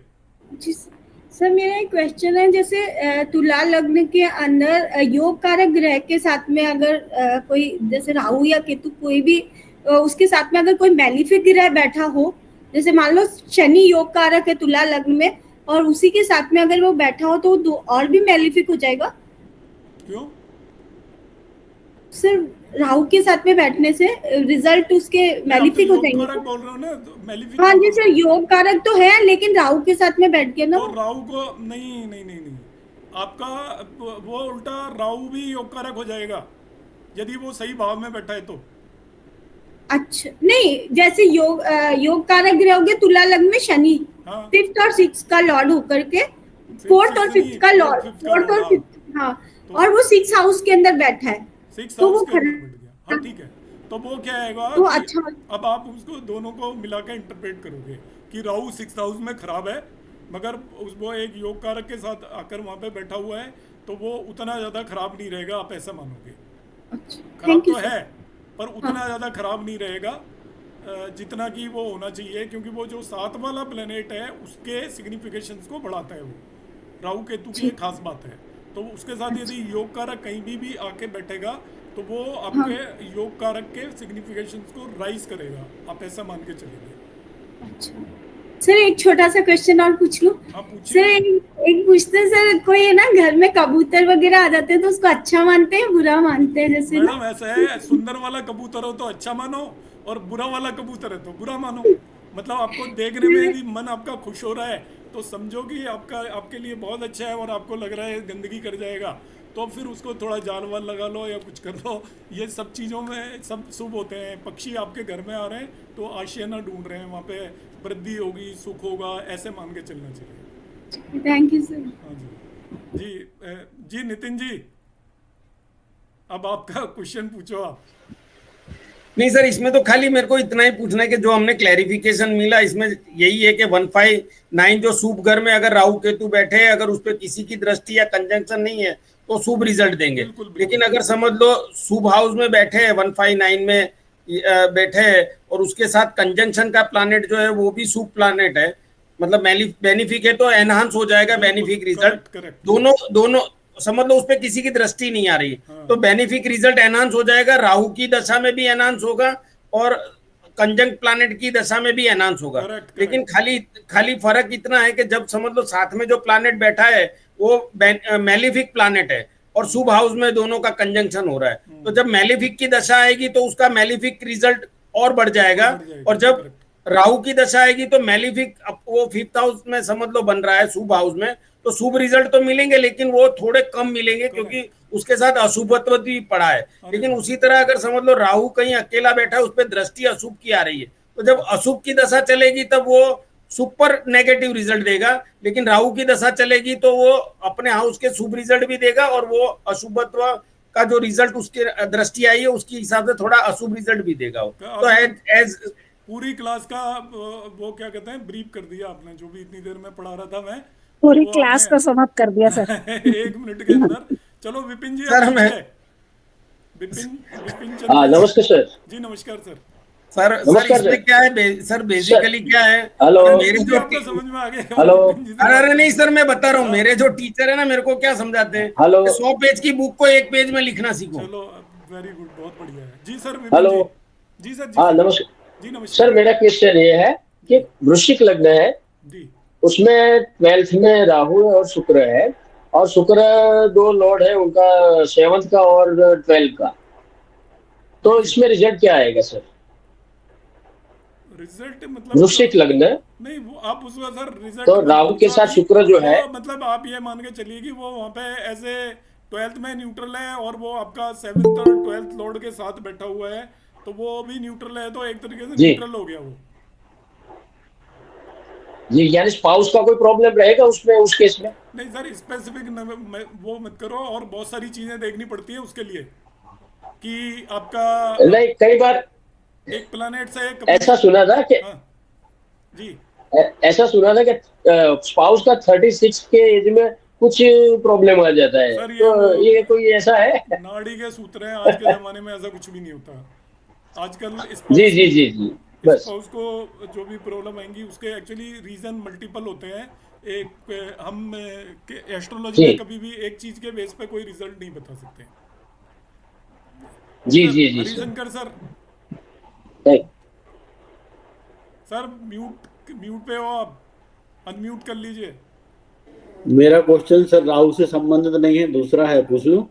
जी सर, मेरा एक क्वेश्चन है, जैसे तुला लग्न के अंदर योग कारक ग्रह के साथ में अगर कोई जैसे राहु या केतु कोई भी उसके साथ में अगर कोई मैलिफिक ग्रह बैठा हो, जैसे मान लो शनि योग कारक है तुला लग्न में और उसी के साथ में अगर वो बैठा हो तो दो और भी मैलिफिक हो जाएगा? क्यों सर राहु के साथ में बैठने से रिजल्ट उसके मैलिफिक हो जाएंगे? कारक बोल रहे हो ना, मैलिफिक। हाँ जी सर, योग कारक तो है लेकिन राहु के साथ में बैठ के ना, तो राहु को नहीं नहीं नहीं नहीं, आपका वो उल्टा राहु भी योग कारक हो जाएगा यदि वो सही भाव में बैठा है तो। अच्छा नहीं, जैसे योग कारक ग्रह हो गया तुला लग्न में शनि, 5th और 6th का लॉर्ड होकर के 4th और 5th का लॉर्ड, 4th और 5th, हाँ, और वो 6th हाउस के अंदर बैठा है तो वो हाँ ठीक है। तो वो क्या आएगा तो अच्छा, अब आप उसको दोनों को मिला के इंटरप्रेट करोगे कि राहु 6th हाउस में खराब है मगर वो एक योग कारक के साथ आकर वहां पे बैठा हुआ है तो वो उतना ज्यादा खराब नहीं रहेगा, आप ऐसा मानोगे। खराब तो है पर उतना ज्यादा खराब नहीं रहेगा जितना कि वो होना चाहिए, क्योंकि वो जो 7 वाला प्लेनेट है उसके सिग्निफिकेशंस को बढ़ाता है। वो राहु केतु की एक खास बात है। तो उसके साथ यदि योग कारक कहीं भी आके बैठेगा तो वो आपके योग कारक के सिग्निफिकेशंस को राइज करेगा, आप ऐसा मान के चलेंगे। अच्छा सर, एक छोटा सा क्वेश्चन और पूछ लूं? सर एक पूछते सर, कोई है ना घर में कबूतर वगैरह आ जाते हैं तो उसको अच्छा मानते हैं बुरा मानते हैं? जैसे मैडम ऐसा है, सुंदर वाला कबूतर हो तो अच्छा मानो और बुरा वाला कबूतर है तो बुरा मानो। मतलब आपको देखने में यदि मन आपका खुश हो रहा है तो समझो कि आपके लिए बहुत अच्छा है और आपको लग रहा है गंदगी कर जाएगा तो फिर उसको थोड़ा जाल वाल लगा लो या कुछ कर लो। ये सब चीज़ों में सब शुभ होते हैं। पक्षी आपके घर में आ रहे हैं तो आशियाना ढूंढ रहे हैं, वहाँ पे वृद्धि होगी, सुख होगा, ऐसे मान के चलना चाहिए। Thank you sir. हाँ जी जी जी नितिन जी, अब आपका क्वेश्चन पूछो आप। नहीं सर, इसमें तो खाली मेरे को इतना ही पूछना है कि जो हमने क्लैरिफिकेशन मिला इसमें यही है कि 159 जो शुभ घर में अगर राहु केतु बैठे, अगर उस पर किसी की दृष्टि या कंजंक्शन नहीं है तो शुभ रिजल्ट देंगे। लेकिन अगर समझ लो शुभ हाउस में बैठे 159 में बैठे और उसके साथ कंजंक्शन का प्लानेट जो है वो भी शुभ प्लानेट है, मतलब बेनिफिक है, तो एनहांस हो जाएगा बेनिफिक रिजल्ट। दोनों समझ लो उस पर किसी की दृष्टि नहीं आ रही तो बेनिफिक रिजल्ट एनहांस हो जाएगा। राहु की दशा में भी एनहांस होगा और कंजंक्ट प्लानेट की दशा में भी एनहांस होगा। लेकिन खाली फर्क इतना है कि जब समझ लो साथ में जो प्लानेट बैठा है वो मैलिफिक प्लानेट है और शुभ हाउस में दोनों का कंजंक्शन हो रहा है, तो जब मैलिफिक की दशा आएगी तो उसका मैलिफिक रिजल्ट और बढ़ जाएगा, और जब राहु की दशा आएगी तो मैलिफिक वो 5th हाउस में समझ लो बन रहा है शुभ हाउस में, तो शुभ रिजल्ट तो मिलेंगे लेकिन वो थोड़े कम मिलेंगे क्योंकि उसके साथ अशुभत्व भी पड़ा है। लेकिन उसी तरह अगर समझ लो राहु कहीं अकेला बैठा है, उस पर दृष्टि अशुभ की आ रही है, तो जब अशुभ की दशा चलेगी तब वो सुपर नेगेटिव रिजल्ट देगा, लेकिन राहु की दशा चलेगी तो वो अपने हाउस के शुभ रिजल्ट भी देगा और वो अशुभत्व का जो रिजल्ट उसके दृष्टि आई है उसके हिसाब से थोड़ा अशुभ रिजल्ट भी देगा। तो एज पूरी क्लास का वो क्या कहते हैं ब्रीफ कर दिया आपने, जो भी इतनी देर में पढ़ा रहा था मैं पूरी क्लास को समाप्त कर दिया सर। 1 मिनट के अंदर। चलो विपिन जी, सर विपिन नमस्कार सर। जी नमस्कार सर। सर इसमें क्या है सर, बेसिकली क्या है, हेलो मेरे जो समझ में आ गया। हेलो अरे नहीं सर, मैं बता रहा हूँ, मेरे जो टीचर है ना मेरे को क्या समझाते हैं, हेलो 100 पेज की बुक को 1 पेज में लिखना सीखो। चलो वेरी गुड, बहुत बढ़िया है जी सर। हेलो जी सर। हाँ नमस्कार जी नमस्कार सर। मेरा क्वेश्चन ये है कि वृश्चिक लग्न है जी, उसमें 12th में राहु और शुक्र है, और शुक्र 2 लॉर्ड है उनका 7th का और 12th का, तो इसमें रिजल्ट क्या आएगा सर? रिजल्ट मतलब वृश्चिक लग्न नहीं, वो आप उसका सर रिजल्ट तो राहु के साथ शुक्र जो है, मतलब आप ये मान के चलिए कि वो वहाँ पे ऐसे 12th में न्यूट्रल है और वो आपका 7th और 12th लॉर्ड के साथ बैठा हुआ है, तो वो भी न्यूट्रल है, तो एक तरीके से न्यूट्रल हो गया वो जी। यानी स्पाउस का कोई प्रॉब्लम रहेगा उसमें, उस केस में? नहीं सर, स्पेसिफिक वो मत करो, और बहुत सारी चीजें देखनी पड़ती है उसके लिए कि आपका नहीं, कई बार एक प्लैनेट से ऐसा सुना था कि जी ऐसा सुना था कि स्पाउस का 36 के एज में कुछ प्रॉब्लम आ जाता है, तो ये कोई ऐसा है? नाड़ी के सूत्र हैं, आज के जमाने में ऐसा कुछ भी नहीं होता आजकल। जी जी जी जी, बस उसको जो भी प्रॉब्लम आएंगी उसके एक्चुअली रीजन मल्टीपल होते हैं। एक हम एस्ट्रोलॉजी में कभी भी एक चीज के बेस पे कोई रिजल्ट नहीं बता सकते। जी जी जी हरिशंकर सर, सर म्यूट पे हो आप, अनम्यूट कर लीजिए। मेरा क्वेश्चन सर राहु से संबंधित नहीं है, दूसरा है, पूछ लूं?